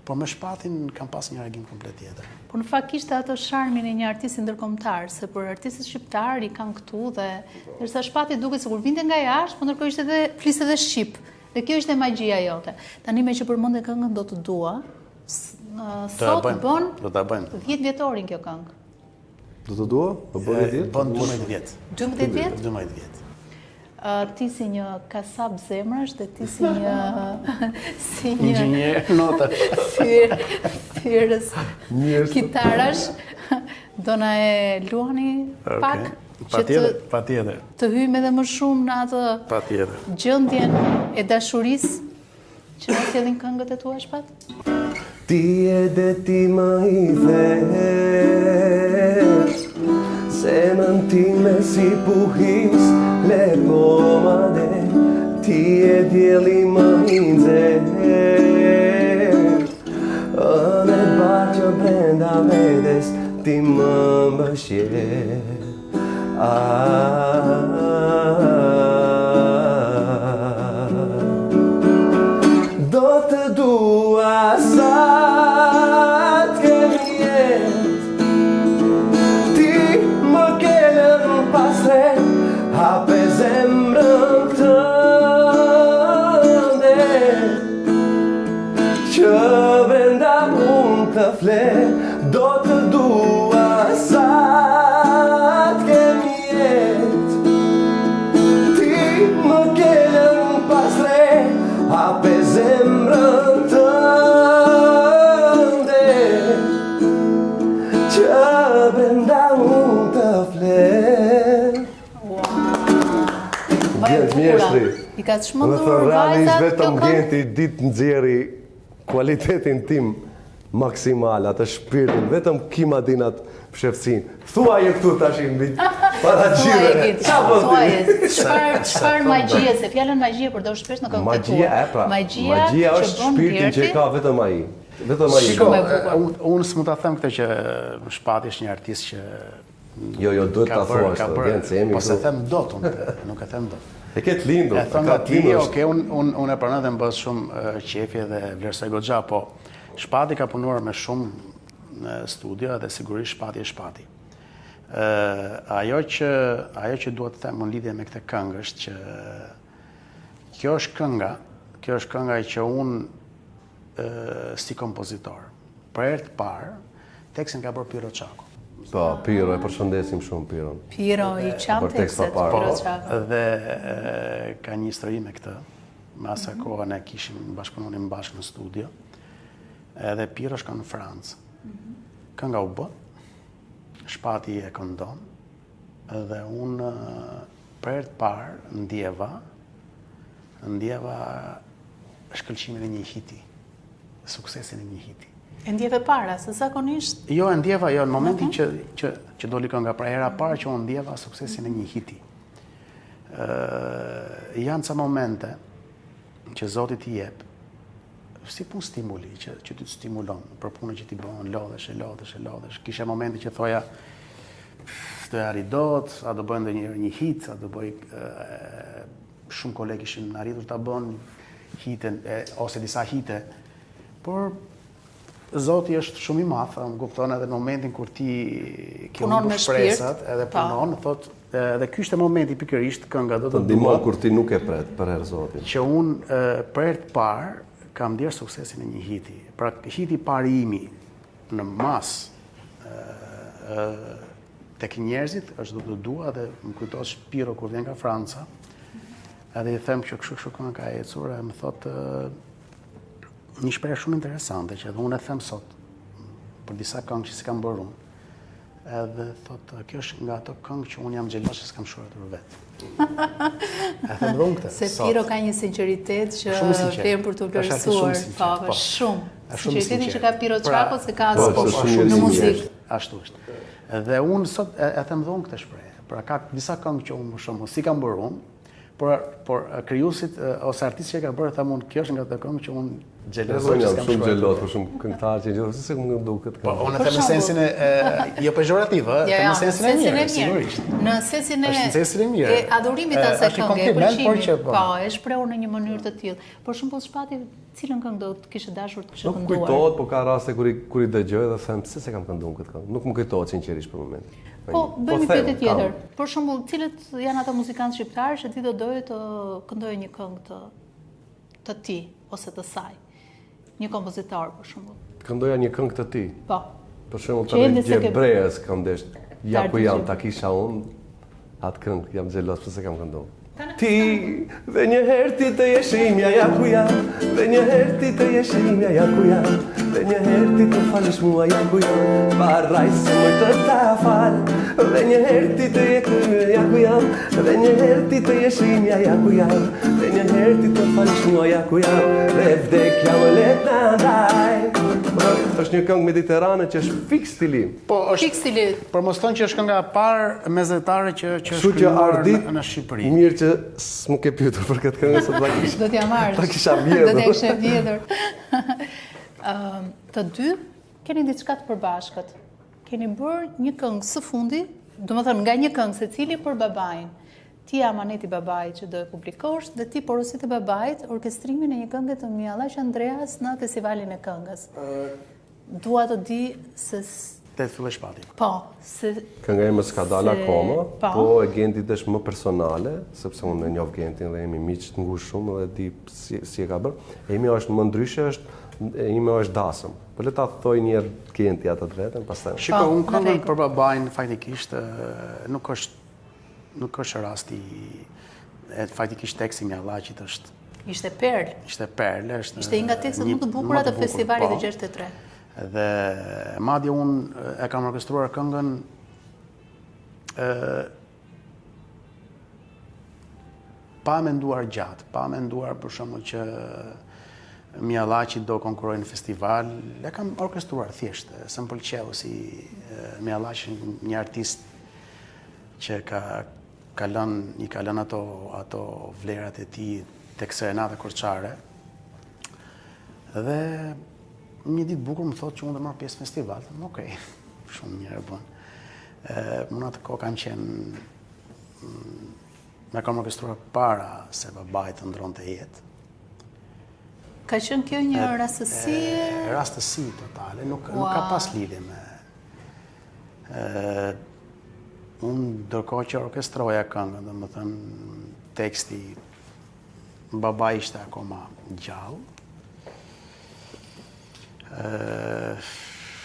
por me Shpatin kam pas një reagim komplet tjetër. Por në fakt kishte ato sharmin e një artisti ndërkombëtar, se për artistët shqiptar i kanë këtu dhe ndërsa Shpati duket sikur vinte nga jashtë, por ndërkohë ishte edhe fliste edhe shqip. Dhe kjo ishte magjia jote. Tani me që përmendë këngën do të dua, sot bën 10 vjetorin kjo këngë. Do të dua? Po bën 10? Bën 12 vjet. 12 vjet? 12 vjet. Ti si një kasap zemrash dhe ti si një inxhinier nota thyrës kitarash, do na e luani pak patjetër të hyjmë edhe më shumë në atë gjendjen e dashurisë që na sjellin këngët e tua Shpat? Ti e dhe ti më i vesh, zemrën time si puhis le pomade, ti e djeli më i nxesh, me baqë brenda vetes ti më mbëshjesh. Do të dua sa të kemi jetë, ti më kelen pasre, hape zemrën tënde, që brenda unë të fle. Do të dua sa të kemi jetë, ti më kelen pasre, hape zemrën tënde, që brenda unë të I ka çmendur realisht vajzat vetëm kjo këngë? Genti ditë nxjerri kualitetin tim maksimal, atë shpirtin, vetëm Kima din atë fsheftësinë. Thuaje këtu tash mbi para gjithëve. Çfarë magjie, se fjalën magjie përdosh shpesh në këngë të tua. Magjia është shpirti që ka vetëm ai. Vetëm ai. Shiko, unë s'mund ta them këtë që Shpati është një artist që Jo, duhet ta thuash, po se them dot unë, nuk e them dot. E ketë lindur. E thënë ti, okay, unë e pranoj dhe më bës shumë qefi dhe vlerësoj goxha, po Shpati ka punuar me shumë në studio dhe sigurisht Shpati është Shpati. Ajo që duhet të them në lidhje me këtë këngë është që kjo është kënga që unë si kompozitor, për herë të parë, tekstin ka bërë Piro Çaku. Po, Piro, e përshëndesim shumë Piron. Piro i çan tekstet Piro Çaku. Dhe ka një histori me këtë. Me asa kohë ne kishim bashkëpunonim bashkë në studio. Edhe Piro shkon në Francë. Kënga u bë. Shpati e këndon. Dhe unë për herë të parë ndjeva shkëlqimin e një hiti. Suksesin e një hiti. E ndjeve para, se zakonisht? Jo, e ndjeva, jo, në momentin që doli kënga, pra hera para që unë ndjeva suksesin e një hiti. Janë ca momente që Zoti t'i jep, si pun stimuli, që ti të stimulon, për punën që ti bën, lodhesh. Kishe momente që thoja, të arri dot, a do bëjnë një hit, a do bëj, shumë kolegë ishin arritur ta bën hiten, ose disa hite, por Zoti është shumë i madh, më kupton edhe në momentin kur ti ke humbur shpresat, edhe punon, thotë, edhe ky është momenti pikërisht kënga do të ndihmon kur ti nuk e pret për herë Zotin. Që unë për herë të parë kam ndier suksesin e një hiti. Pra hiti i parë imi në mas tek njerëzit është do të dua dhe më kujtohet Shpiro kur vjen nga Franca. Edhe i them që kështu kënga ka ecur, e më thotë një shprehje shumë interesante që edhe unë e them sot për disa këngë që si kam bërë unë. Edhe thotë, kjo është nga ato këngë që unë jam xheloz që s'kam shkruar vetë. E them dhe unë këtë. Se Piro ka një sinqeritet që vjen për të vlerësuar, po, shumë. Sinqeritetin që ka Piro Çaku se ka në muzikë. Ashtu është. Dhe unë sot e them dhe unë këtë shprehje. Pra ka disa këngë që unë më shumë si kam bërë unë, por krijuesit ose artistë që ka bërë thamë unë kjo është nga ato këngë që unë xhelozoj që s'kam shkruar. Shumë xheloz për shumë këngëtarë që gjithë se më duket këtë. Po unë them në sensin e jo pejorativ, them në sensin e mirë, sigurisht. Në sensin e mirë. E adhurimit asaj këngë, e pëlqimit. Po, e shprehur në një mënyrë të tillë. Për shembull Shpati, cilën këngë do të kishe dashur të kishe kënduar? Nuk kujtohet, po ka raste kur i dëgjoj dhe them pse se kam kënduar këtë këngë. Nuk më kujtohet sinqerisht për momentin. Po, bëjmë një pyetje tjetër. Për shembull, cilët janë ata muzikantë shqiptarë që ti do doje të këndoje një këngë të ti ose të saj? Një kompozitor, për shembull. Këndoja një këngë të ti? Po. Për shembull, të Gjebreas këndesh, ja ku jam, ta kisha unë, atë këngë, jam xheloz pse se kam kënduar. Ti, dhe një herë ti të jesh imja, ja ku jam, dhe një herë ti të jesh imja, ja ku jam, dhe një herë ti të falësh mua, ja ku jam, barraj se moj të ta fal, dhe një herë ti të jesh imja, ja ku jam, dhe një herë ti të jesh imja, ja ku jam, dhe një herë ti të falësh mua, ja ku jam, dhe vdekja më let na ndaj. Është një këngë mediterane që është fiks stili. Po, është por mos thonë që është kënga e parë mezetare që është shkruar në Shqipëri. Mirë që s'më ke pyetur për këtë këngë sot vakish. Do t'ja marrësh. Ta kisha vjedhur. Do t'ja kisha vjedhur. Të dy keni diçka të përbashkët. Keni bërë një këngë së fundi, domethënë nga një këngë secili për babain. Ti amaneti babait që do e publikosh dhe ti porosit e babait orkestrimin e një këngë të Mjallaq Andreas në festivalin e këngës. Dua të di se te filloj Shpati. Po, se kënga ime s'ka dalë akoma, po e Gentit është më personale, sepse unë e njoh Gentin dhe jemi miq të ngushtë shumë dhe di si e ka bërë. Imi është më ndryshe, ime është dasëm. Po le ta thoj një herë Genti atë drejtën, pastaj. Shiko, unë këngën për babain faktikisht nuk është rasti, faktikisht teksti Mjallaqit është... Ishte perlë. Ishte perlë. Ishte nga tekstet më të bukura të festivalit të 63. Dhe madje unë e kam orkestruar këngën pa menduar gjatë, pa menduar për shembull që Mjallaçi do konkurroj në festival, e kam orkestruar thjesht, se më pëlqeu si Mjallaçi një artist që i ka lënë ato vlerat e tij tek Serenata Korçare. Dhe një ditë bukur më thotë që unë do marr pjesë në festival. Okej, shumë mirë bën. Unë atë kohë kam qenë me kam orkestruar para se babai të ndronte jetë. Ka qenë kjo një rastësi? Rastësi totale, nuk ka pas lidhje me... Unë ndërkohë që orkestroja këngën, domethënë teksti, babai ishte akoma gjallë.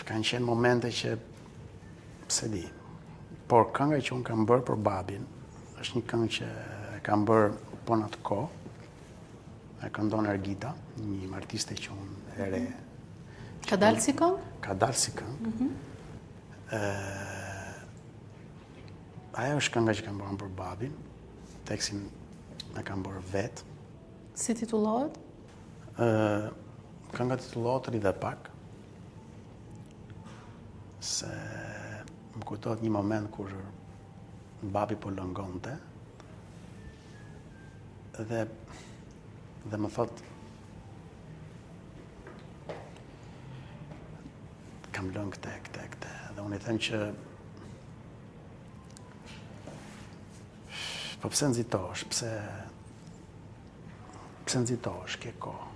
Kanë qenë momente që, pse di, por kënga që unë kam bërë për babin, është një këngë që kam bërë po në atë kohë, e këndon Ergita, një artiste që unë e re. Ka dalë si këngë? Ka dalë si këngë. Ajo është kënga që kam bërë për babin, tekstin e kam bërë vetë. Si titullohet? Kënga titullohet Ri dhe pak, se më kujtohet një moment kur babi po lëngonte dhe më thot kam lënë këte dhe unë i them që po pse nxitohesh, pse nxitohesh ke kohë.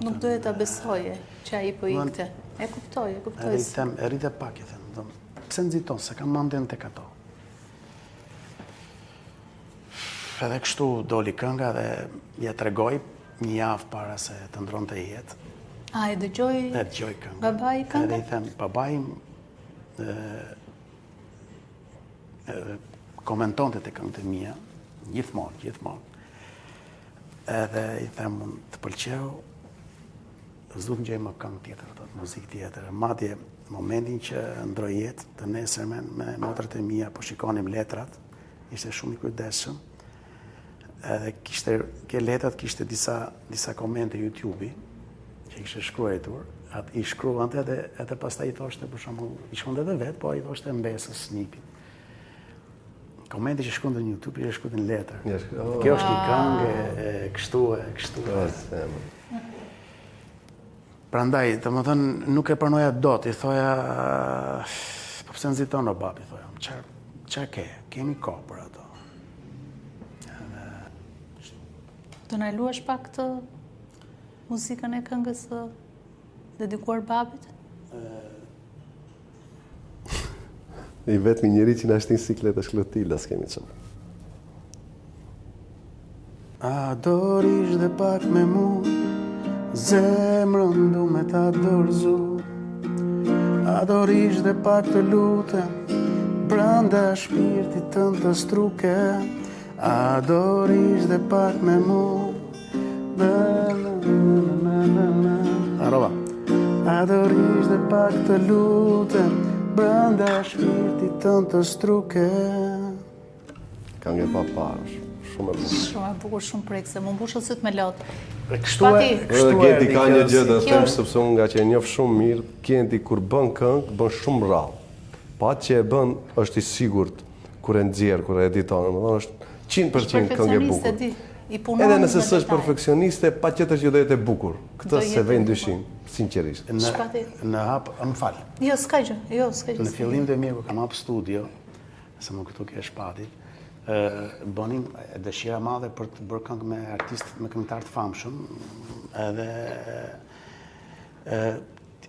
Nuk doje ta besoje që ai po ikte. E kuptoj. Edhe i them, e rritë pak, i them, pse nxiton, se kam mendjen tek ato. Edhe kështu doli kënga dhe ja tregoj një javë para se të ndronte jetë. A, e dëgjoj? E dëgjoj këngën. Babai këngën? Edhe i them, babai komentonte të këngët e mia, gjithmonë. Edhe i them, unë të pëlqeu, s'du të ngjoj më këngë tjetër, muzikë tjetër. Madje momentin që ndroi jetë, të nesërmen me motrat e mia, po shikonim letrat, ishte shumë i kujdesshëm. Edhe ke letrat kishte disa komente YouTube-i, që i kishte shkruar, i shkruante edhe pastaj i thoshte, për shembull, i shkruante edhe vetë, po i thoshte mbesës snipit. Komente që shkruante në YouTube, i shkruante në letër. Kjo është një këngë kështu. Prandaj, domethënë, nuk e pranoja dot, i thoja, po pse nxiton o babi, thoja, çfarë ke? Kemi kohë për ato. Do na luash pak të muzikën e këngës së dedikuar babit? I vetmi njeri që na shtin siklet është Klotila, s'kemi çfarë. A do rish dhe pak me mu, zemrën du me ta dorëzu. A do rish dhe pak të lutem, brenda shpirtit tënd të struke. A do rish dhe pak me mu, Arova. A do rish dhe pak të lutem, brenda shpirtit tënd të struke. Këngë e paparësh, shumë e bukur. Shumë e bukur, shumë prekse, më mbushën syt me lot. Genti ka një gjë të them, sepse unë nga që e njoh shumë mirë, Genti kur bën këngë, bën shumë rrallë. Pa që e bën, është i sigurt kur e nxjerr, kur e editon, domethënë është 100% këngë e bukur. Edhe nëse s'është perfeksioniste, patjetër që do jetë e bukur. Këtë se vjen dyshim, sinqerisht. Në hap, më fal. Jo, s'ka gjë. Në fillim të mirë kur kam hap studio, se më këtu ke shpatit, bënim dëshira madhe për të bërë këngë me artistë, me këngëtar të famshëm, edhe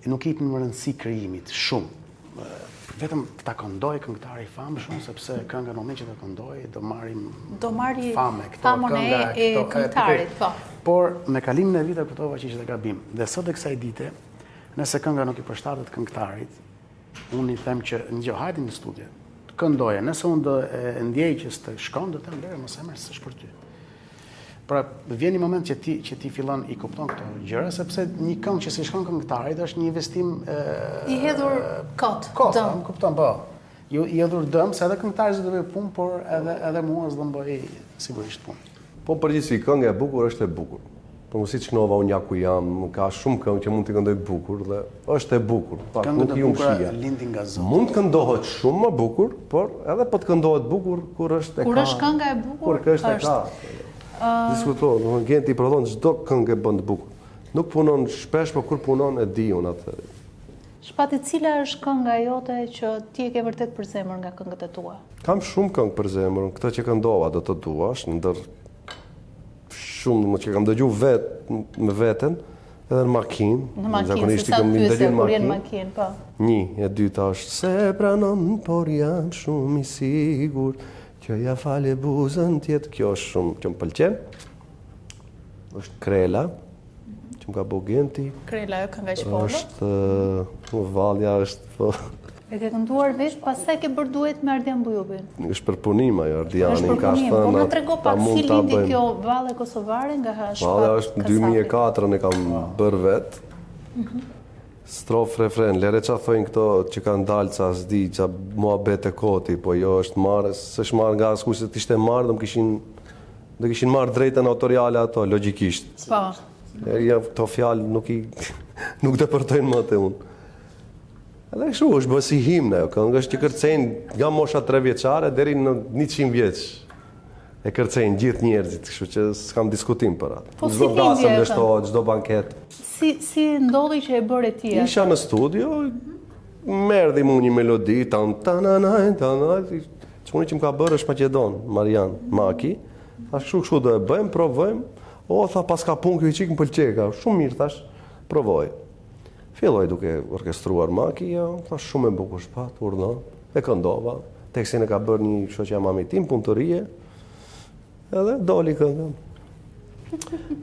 nuk i jepnim rëndësi krijimit shumë. Vetëm ta këndoj këngëtari i famshëm, sepse kënga në moment që ta këndoj do marri fame, famën e këngëtarit, po. Por me kalimin e viteve kuptova që ishte gabim. Dhe sot e kësaj dite, nëse kënga nuk i përshtatet këngëtarit, unë i them që hajde në studio, këndoje. Nëse unë do e ndjej që s'të shkon, do të mbere, mos e merr, s'është për ty. Pra, vjen një moment që ti fillon i kupton këto gjëra, sepse një këngë që si shkon këngëtarit është një investim i hedhur kot, dëm. Kupton, po. I hedhur dëm, se edhe këngëtari s'do të bëj punë, por edhe mua s'do më bëj sigurisht po. Po përgjithësi kënga e bukur është e bukur. Po si që kënova unë ja ku jam, ka shumë këngë që mund të këndoj bukur dhe është e bukur. Këngët e bukura lindin nga Zoti. Mund të këndohet shumë më bukur, por edhe po të këndohet bukur kur është e ka. Kur është kënga e bukur, kur është e ka. Diskutohet, Genti prodhon çdo këngë e bën të bukur. Nuk punon shpesh, por kur punon e di unë atë. Shpati, cila është kënga jote që ti e ke vërtet për zemër nga këngët e tua? Kam shumë këngë për zemër, këtë që këndova do të duash, ndër shumë që kam dëgju me veten, edhe në makinë. Në makinë, se sa pyesje kur jenë në makinë, po. Një, e dyta është se pranon, por jam shumë i sigur që ja fale buzën tjetë. Kjo është shumë që më pëlqen. Është Krela, që më ka bo Genti. Krela, jo kënga që polo? Është Valja, është po. E ke kënduar veç, pastaj ke bërë duet me Ardian Bujubin. Është për punim ajo, Ardiani ka thënë. Po na trego pak si lindi kjo valle kosovare nga Shpat. Valle është 2004 e kam bërë vet. Strof refren, lere qa thojnë këto që kanë dalë ca s'di, qa muhabet e koti, po jo është marrë, s'është marrë nga askush se t'ishte marrë, do kishin marrë drejtën autoriale ato, logikisht. Po. Ja, këto fjalë nuk depërtojnë më të unë. Edhe kështu është bërë si himne, këngë është që kërcejnë nga mosha 3 vjeçare deri në 100 vjeç. E kërcejnë gjithë njerëzit, kështu që s'kam diskutim për atë. Po si çdo dasëm lindje dështohet, çdo banket. Si ndodhi që e bëre ti atë? Isha në studio, merdi mu një melodi, tananaj, çmuni që më ka bërë është Maqedon, Marian Maki. Thash kështu do e bëjmë, provojmë. O, tha pas ka punë kjo i qik më pëlqeka, shumë mirë thash, provoj. Filloj duke orkestruar Maki, thash shumë e bukur Shpat, urna, e këndova. Tekstin e ka bërë një shoqja mami tim, punë të rije, edhe doli këngën.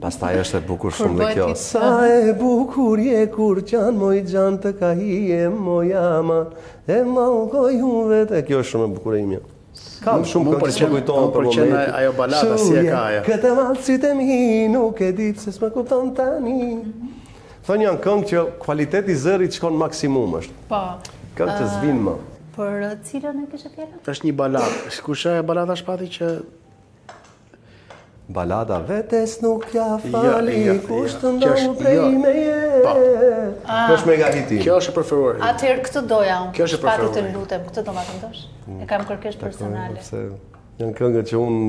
Pastaj është e bukur shumë dhe kjo. Sa e bukur je kur qanë moj gjanë të ka hije moj ama, e malkoj unë vete. Kjo është shumë e bukur e imja. Kam shumë këngë që më kujtohen për momentin. Më ajo balada si e ka ajo. Këtë malësit e mi nuk e ditë se s'më kupton tani. Thonë janë këngë që kvaliteti zërit shkon maksimum është. Po. Këngë që s'vinë më. Për cilën e kishe fjallën? Është një baladë. Kush është balada Shpati që balada vetes nuk ja fali, kush të ndohu prej jo. me je. Kjo është mega hiti. Kjo është e preferuar. Atëherë këtë doja unë. Kjo është e Shpati të preferuar. lutem, këtë do ma këndosh. E kam kërkesh personale. Se janë këngët që unë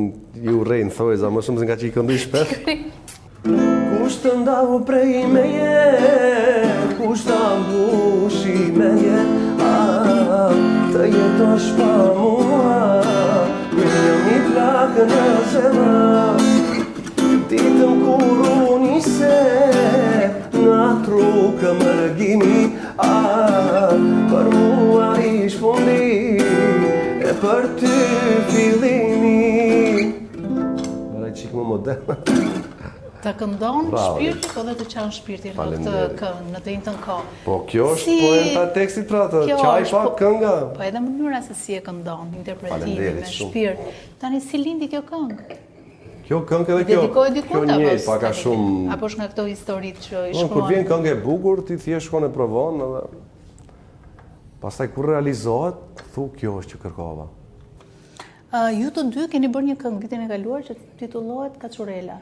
ju rejnë thojza, më shumë se nga që i kënduj shpesh. Kush të ndohu prej me je, kush të mbushi me je, të jetosh pa mua, një plakë në zemër. Ditëm kur unë i se, në atë rrugë mërgimi, për mua ish fundi, e për ty fillimi. Mëraj qikë më moderna. Të këndon shpirti, po dhe të qanë shpirtin në këtë këngë, në të njëjtën kohë. Po kjo është poenta e tekstit pra të qaj pa kënga. Po edhe mënyra se si e këndon, interpretimi me shpirt. Tani si lindi kjo këngë? Kjo këngë edhe kjo. Dedikohet dikujt apo njëjtë paka shumë. Apo është nga këto historitë që i shkruan? Kur vjen këngë e bukur, ti thjesht shkon e provon edhe pastaj kur realizohet, thu kjo është që kërkova. Ju të dy keni bërë një këngë vitin e kaluar që titullohet Kaçurela.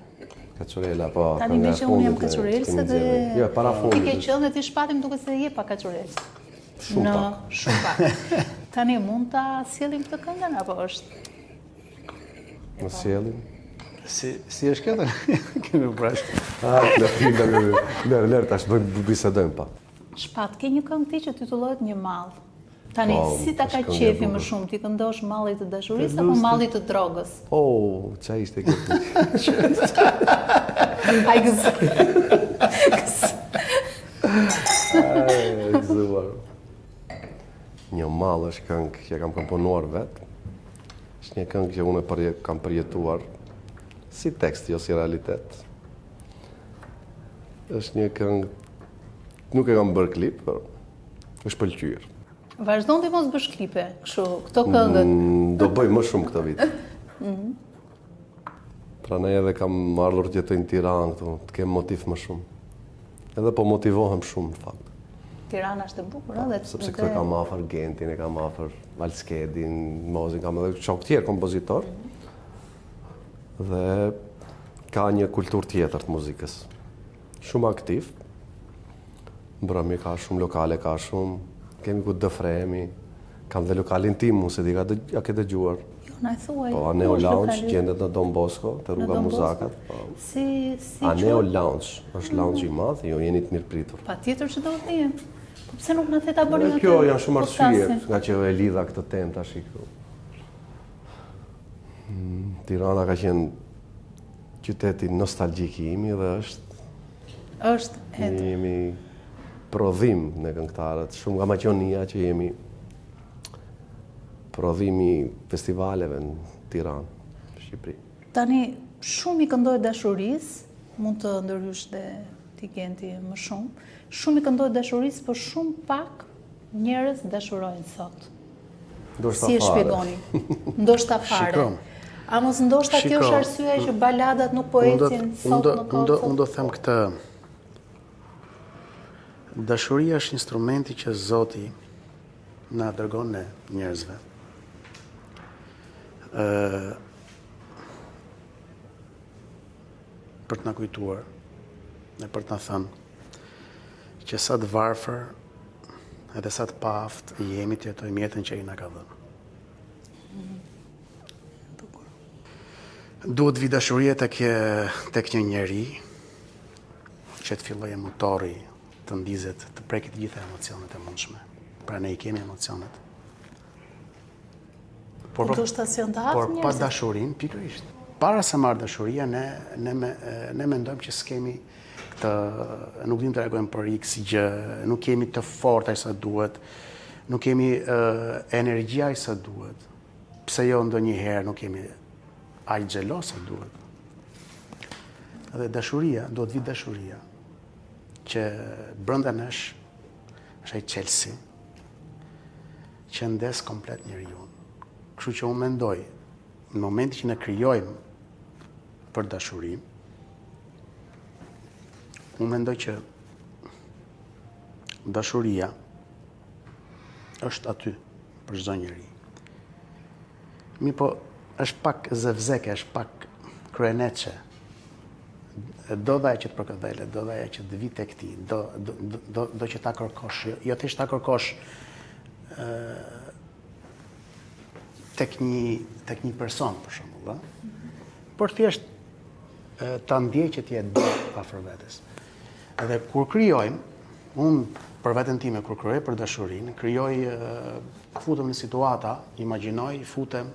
Kaçurela, po. Tani me që unë jam kaçurelëse dhe jo, para fundit. ti ke qenë dhe ti Shpatim duke se je pa kaçurelës. Shumë pak. Shumë pak. Tani mund ta sjellim këtë këngën apo është? Në sjellim. Si është këtë? Kemi brash. Lërë, tash bëjmë bisedojmë pa. Shpat, ke një këngë ti që titullohet Një mall. Tani, si ta ka është këngë e qefi më bukur. shumë, ti këndosh mallit të dashurisë apo mallit të drogës? Qa ishte këtë? Ai gëzë. Gëzuar. Një mall është këngë që kam komponuar vetë. Është një këngë që unë kam përjetuar si tekst, jo si realitet. Është një këngë, nuk e kam bërë klip, por është pëlqyer. Vazhdon ti mos bësh klipe, kështu, këto këngët. Do bëj më shumë këtë vit. Pra ne edhe kam ardhur të jetoj në Tiranë këtu, të kem motiv më shumë. Edhe po motivohem shumë, në fakt. Tirana është e bukur, edhe Sepse këto e kam afër Gentin, e kam afër Valskedin, Mozin, kam edhe shok tjerë kompozitor. dhe ka një kulturë tjetër të muzikës. Shumë aktiv. Mbrëmje ka shumë lokale, ka shumë. Kemi ku dëfremi. Kam dhe lokalin tim, mu se di a ke dëgjuar. Jo, na e thuaj. Po, Aneo Lounge, gjendet në Don Bosco, të rruga Muzakat. Si Aneo Lounge, është lounge i madh, ju jeni të mirë pritur. Patjetër që do të vijem. Po pse nuk na the ta bëni atë? Kjo janë shumë arsye, nga që e lidha këtë temë tash këtu. Tirana ka qenë qyteti nostalgjik i imi dhe Është jemi prodhim në këngëtarët, shumë nga Maqedonia që jemi prodhimi festivaleve në Tiranë, në Shqipëri. Tani shumë i këndojë dashurisë, mund të ndërhysh dhe ti Genti më shumë. Shumë i këndojë dashurisë, por shumë pak njerëz dashurojnë sot. Ndoshta Si e fare. shpjegoni? Ndoshta fare. Shiko. A mos ndoshta kjo është arsyeja që baladat nuk po ecin sot në kohë? Unë do them këtë. Dashuria është instrumenti që Zoti na dërgon ne njerëzve. Për të na kujtuar, e për të na thënë që sa të varfër edhe sa të paft jemi të jetojmë jetën që ai na ka dhënë. Duhet vi dashuria tek një njeri që të fillojë motori të ndizet, të preket gjitha emocionet e mundshme. Pra ne i kemi emocionet. Por ndoshta si janë të aftë Por pa njerëzit. dashurinë, pikërisht. Para se marr dashuria, ne mendojmë që s'kemi këtë, nuk dim të reagojmë për x gjë, nuk kemi të fortë sa duhet, nuk kemi energjia sa duhet. Pse jo ndonjëherë nuk kemi aq xhelos sa duhet. Dhe dashuria, duhet vit dashuria që brenda nesh është ai Chelsea që ndes komplet njeriu. Kështu që unë mendoj, në momenti që ne krijojmë për dashuri, unë mendoj që dashuria është aty për çdo njeri. Mi po, është pak zevzeke, është pak kryeneçe. Do dhe që të përkëdhele, do dhe që të vi tek ti, do që ta kërkosh, jo thjesht ta kërkosh tek një person, për shembull, por thjesht ta ndjej që ti je afër vetes. Edhe kur krijojmë, unë për veten time kur krijoj për dashurinë, krijoj futem në situata, imagjinoj, futem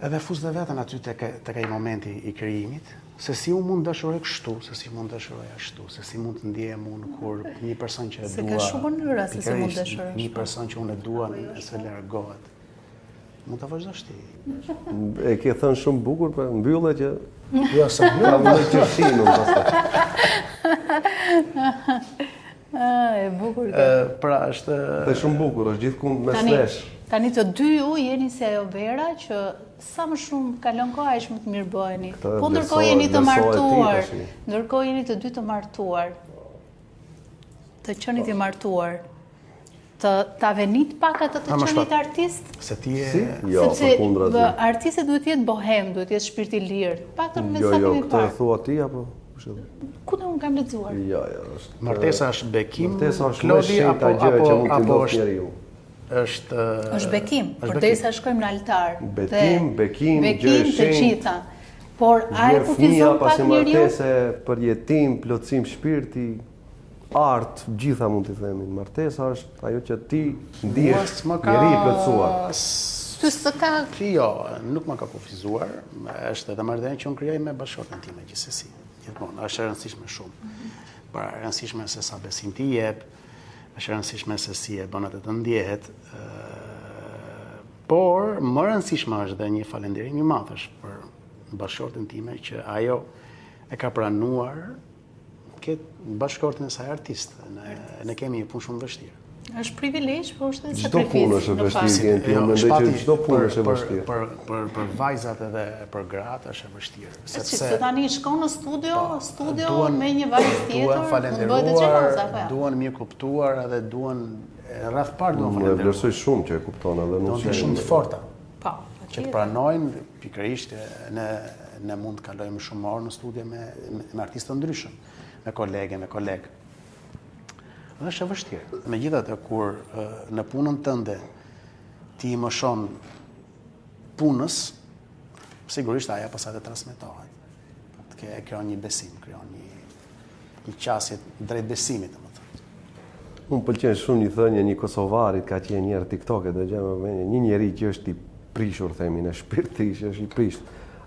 edhe fus dhe veten aty tek ai momenti i krijimit, se si unë mund dashuroj kështu, se si mund dashuroj ashtu, se si mund të ndjehem unë kur një person që e dua. Se ka shumë mënyra se si mund dashuroj. Një person që unë e dua se largohet. Mund ta vazhdosh ti. E ke thënë shumë bukur, për mbyllë që Jo, se kam në qërëshinu, pastaj. E bukur. pra është Dhe shumë bukur, është gjithkund me slesh. Tani të dy ju jeni si ajo Vera që sa më shumë kalon koha aq më të mirë bëheni. Po ndërkohë jeni të martuar. Ndërkohë jeni të dy të martuar. Të qenit i martuar. Ta venit pak atë të qenit artist? se ti je Si? Jo, përkundra ti. Artisti duhet të jetë bohem, duhet të jetë shpirti i lirë. Paktën me sa Jo, kemi këtë e parë. thua ti, apo? Ku do unë kam lexuar? Jo, është... martesa është bekim, Martesa është më Klodi sheta gjë që mund t'i ndodh është njeriu. Është bekim, përderisa shkojmë në altar. Bekim, gjë e të shenjtë. gjitha. Por a e Vjen fëmia kufizon pak pasi njeriu? martese, përjetim, plotësim shpirti, art, gjitha mund t'i themi. Martesa është ajo që ti ndihesh njeri i plotësuar. Ty s'të ka Jo, nuk më ka kufizuar, është edhe marrëdhënia që unë krijoj me bashkëshorten time gjithsesi. Gjithmonë, është e rëndësishme shumë. Pra, e rëndësishme se sa besim ti jep, është e rëndësishme se si e bën atë të ndjehet, por më rëndësishme është dhe një falënderim i madh është për bashkëshorten time që ajo e ka pranuar këtë bashkëshorten e saj artist. Ne kemi një punë shumë vështirë. është privilegj, por është edhe Çdo sakrifis. punë është e në vështirë, fakt. Genti, unë mendoj që çdo punë është e vështirë. Për vajzat edhe për gratë është e vështirë. Se tani shkon në studio duan- me një vajzë duan tjetër, mund bëhet e falendëruar, xheloza, apo jo? duan mirë kuptuar edhe duan rreth parë duan Unë e falendëruar. vlerësoj shumë që e kupton edhe nuk Duan të jenë shumë të forta. Po, që të pranojnë pikërisht ne mund të kalojmë shumë orë në studio me artistë të ndryshëm, me kolegë. Dhe është e vështirë. Megjithatë, kur në punën tënde ti më shon punës, sigurisht aja pastaj të transmetohet. Të krijon një besim, krijon një qasje drejt besimit, domethënë. Unë pëlqen shumë një thënie një kosovarit ka qenë një herë TikTok dhe një njeri që është i prishur, themi në shpirtërisht, është i prisht.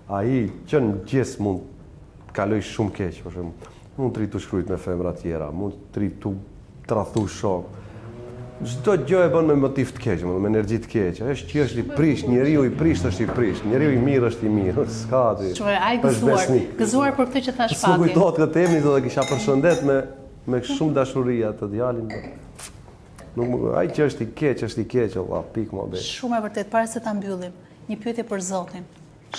Ai që në mëngjes mund të kaloj shumë keq, për shembull. Mund të rritu shkruajt me femra tjera, mund të rritu tradhu shok. Çdo gjë e bën me motiv të keq, me energji të keqe. Është që është i prisht, njeriu i prisht është i prisht, njeriu i mirë është i mirë. S'ka ti. Ai gëzuar për këtë që thash Pati. S'u kujtohet këtë emrin do të kisha përshëndet me shumë dashuri atë djalin. Ai që është i keq, valla, pik më bëj. Shumë e vërtet, para se ta mbyllim, një pyetje për Zotin.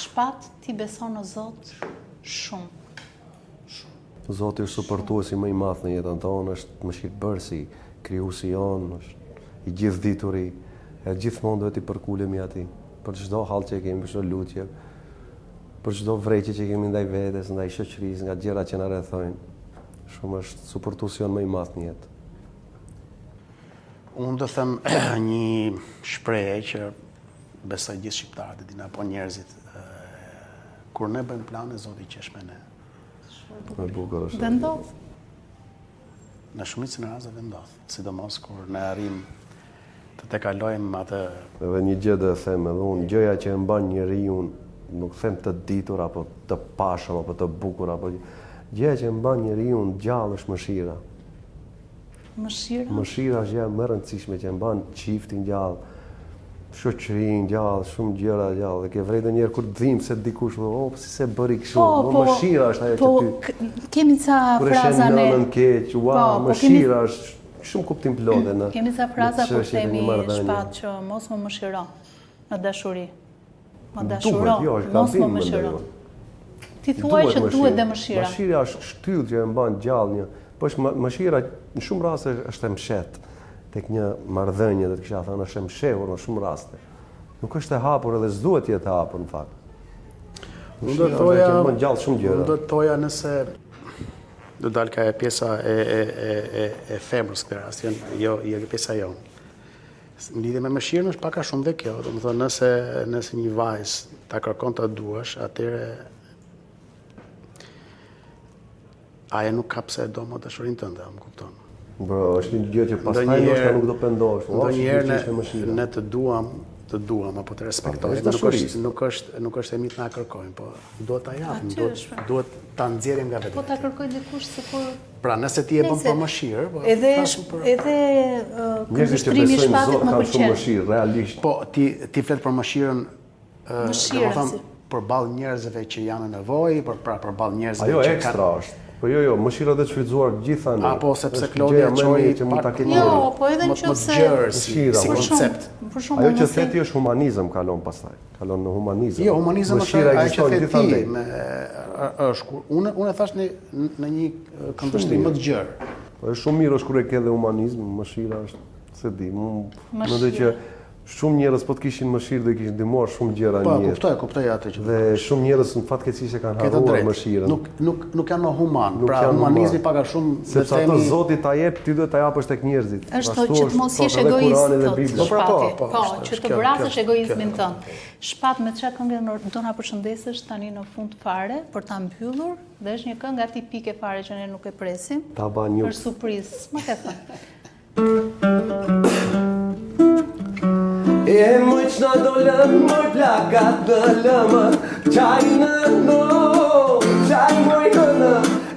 Shpat, ti beson në Zot shumë. Zoti është suportuesi më i madh në jetën tonë, është mëshirbërësi, krijuesi jonë, është i gjithdituri, e gjithmonë duhet i përkulemi atij. Për çdo hall që kemi, për çdo lutje, për çdo vrekje që kemi ndaj vetes, ndaj shoqërisë, nga gjërat që na rrethojnë. Shumë është suportuesi jonë më i madh në jetë. Unë do them një shprehje që besoj gjithë shqiptarët e dinë apo njerëzit, kur ne bëjmë plane, Zoti qesh me ne. E bukur është. Dhe ndodh. Në shumicën e rasteve ndodh, sidomos kur ne arrim të tekalojmë atë. Edhe një gjë do të them edhe unë, gjëja që e mban njeriu, nuk them të ditur apo të pashëm apo të bukur apo gjëja që e mban njeriu gjallë është mëshira. Mëshira është gjëja më e rëndësishme që e mban çiftin gjallë, shoqërinë gjallë, shumë gjëra gjallë. Dhe ke vrej ndonjëherë kur dhim se dikush si se bëri kështu. Mëshira është ajo që ty. Kemi ca fraza ne. Nënën keq, mëshira është shumë kuptim plot në. Kemi ca fraza kur themi shpat që mos më mëshiro në dashuri. Më dashuro, mos më mëshiro. Ti thuaj që duhet dhe mëshira. Mëshira është shtyllë që e mban gjallë një. Po mëshira në shumë raste është e mshet. Tek një marrëdhënie do të kisha thënë është e mshehur në shumë raste. Nuk është e hapur edhe s'duhet të jetë e hapur në fakt. Unë do të thoja më gjallë shumë gjëra. Unë do të thoja nëse do dal ka e pjesa e femrës këtë rast, jo pjesa jonë. Në lidhje me mëshirën është pak a shumë dhe kjo, domethënë nëse një vajzë ta kërkon ta duash, atëre aja nuk ka pse e do më dashurinë tënde, më kupton. Bro, është një gjë që pastaj ndoshta nuk do pendohesh. Ndonjëherë ne të duam apo të respektojmë, nuk është e mitë na kërkojmë, po duhet ta japim, duhet ta nxjerrim nga vetë. Po ta kërkoj dikush sikur. Pra, nëse ti e bën për mëshirë, po edhe këndvështrimi i shpatit më pëlqen. Mëshirë realisht. Po ti flet për mëshirën, domethënë përballë njerëzve që janë në nevojë, përballë njerëzve që ekstra është. Po jo, mëshira dhe të shfrytzuar gjitha në. Apo sepse Klodia çoi që mund ta ketë. Jo, po edhe nëse si koncept. Ajo që theti është humanizëm kalon pastaj. Kalon në humanizëm. Jo, humanizëm është ajo që theti është unë e thash në një këndvështrim më të gjerë. Po është shumë mirë është kur e ke dhe humanizëm, mëshira është, se di, mendoj që shumë njerëz po të kishin mëshirë do i kishin ndihmuar shumë gjëra në jetë. Po, kuptoj atë që. Dhe shumë njerëz në fatkeqësisht e kanë harruar mëshirën. Nuk janë më human. Pra humanizmi pak a shumë sepse ato Zoti ta jep, ti duhet ta japësh tek njerëzit. Është që të mos jesh egoist. Po, që të vrasësh egoizmin tënd. Shpat, me çfarë këngë do na përshëndesësh tani në fund fare për ta mbyllur, dhe është një këngë tipike fare që ne nuk e presim. Ta ban një. Për surprizë, më ke thënë. E moj qna dolem, moj plakat në lëmër, qaj në no, qaj moj në në.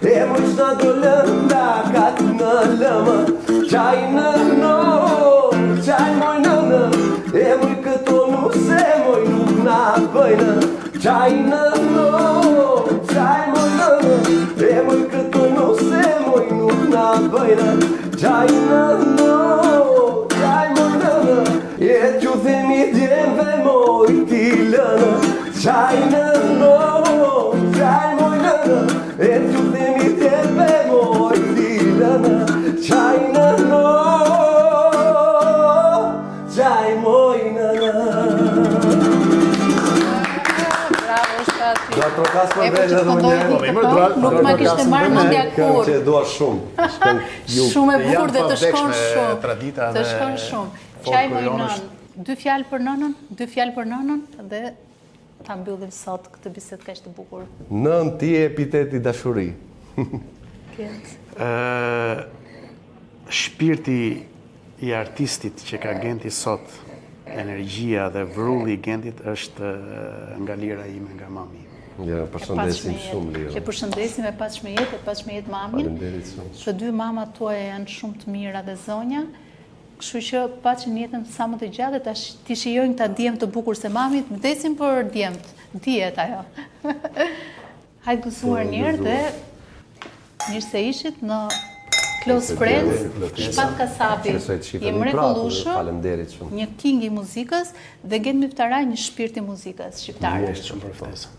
E moj qna dolem, plakat në lëmër, qaj në no, qaj moj në në. E moj këto nuse, moj nuk na bëjnë, qaj në no, qaj moj në në. E moj këto nuse, moj nuk na bëjnë, qaj në no, qaj moj në në. E që themi djemve moj t'i lënë, qaj në no, qaj moj lënë. E që themi djemve moj t'i lënë, qaj në no, qaj moj lënë. flas për E po vetë që të këndoj unë. këtë këngë, nuk ma kishte marrë mendja Këngë kur. që e dua shumë. Shkon ju. Shumë e bukur dhe të shkon vdekshme shumë. tradita Të dhe shkon shumë. folklori Qaj më i jonë nën, 2 fjalë për nënën, 2 fjalë për nënën dhe ta mbyllim sot këtë bisedë kaq të bukur. Nën ti e epiteti dashuri. Ketë. Shpirti i artistit që ka Genti sot, energjia dhe vrulli i Gentit është nga lira ime, nga mami. Ja, përshëndesim shumë Që Lira. përshëndesim e paqshmëjet mamin. Faleminderit shumë. Të dy mamat tuaja janë shumë të mira dhe zonja. Kështu që paçin jetën sa më të gjatë dhe ti shijojnë ta djemt të bukur se mamit, vdesin për djemt. Dihet ajo. Hajde gëzuar njërë dhe mirë se ishit në Close Friends, Shpat Kasapi, je mrekullueshëm, Faleminderit shumë. një king i muzikës dhe Gent Miftaraj një shpirt i muzikës shqiptare. Shumë për ftesën.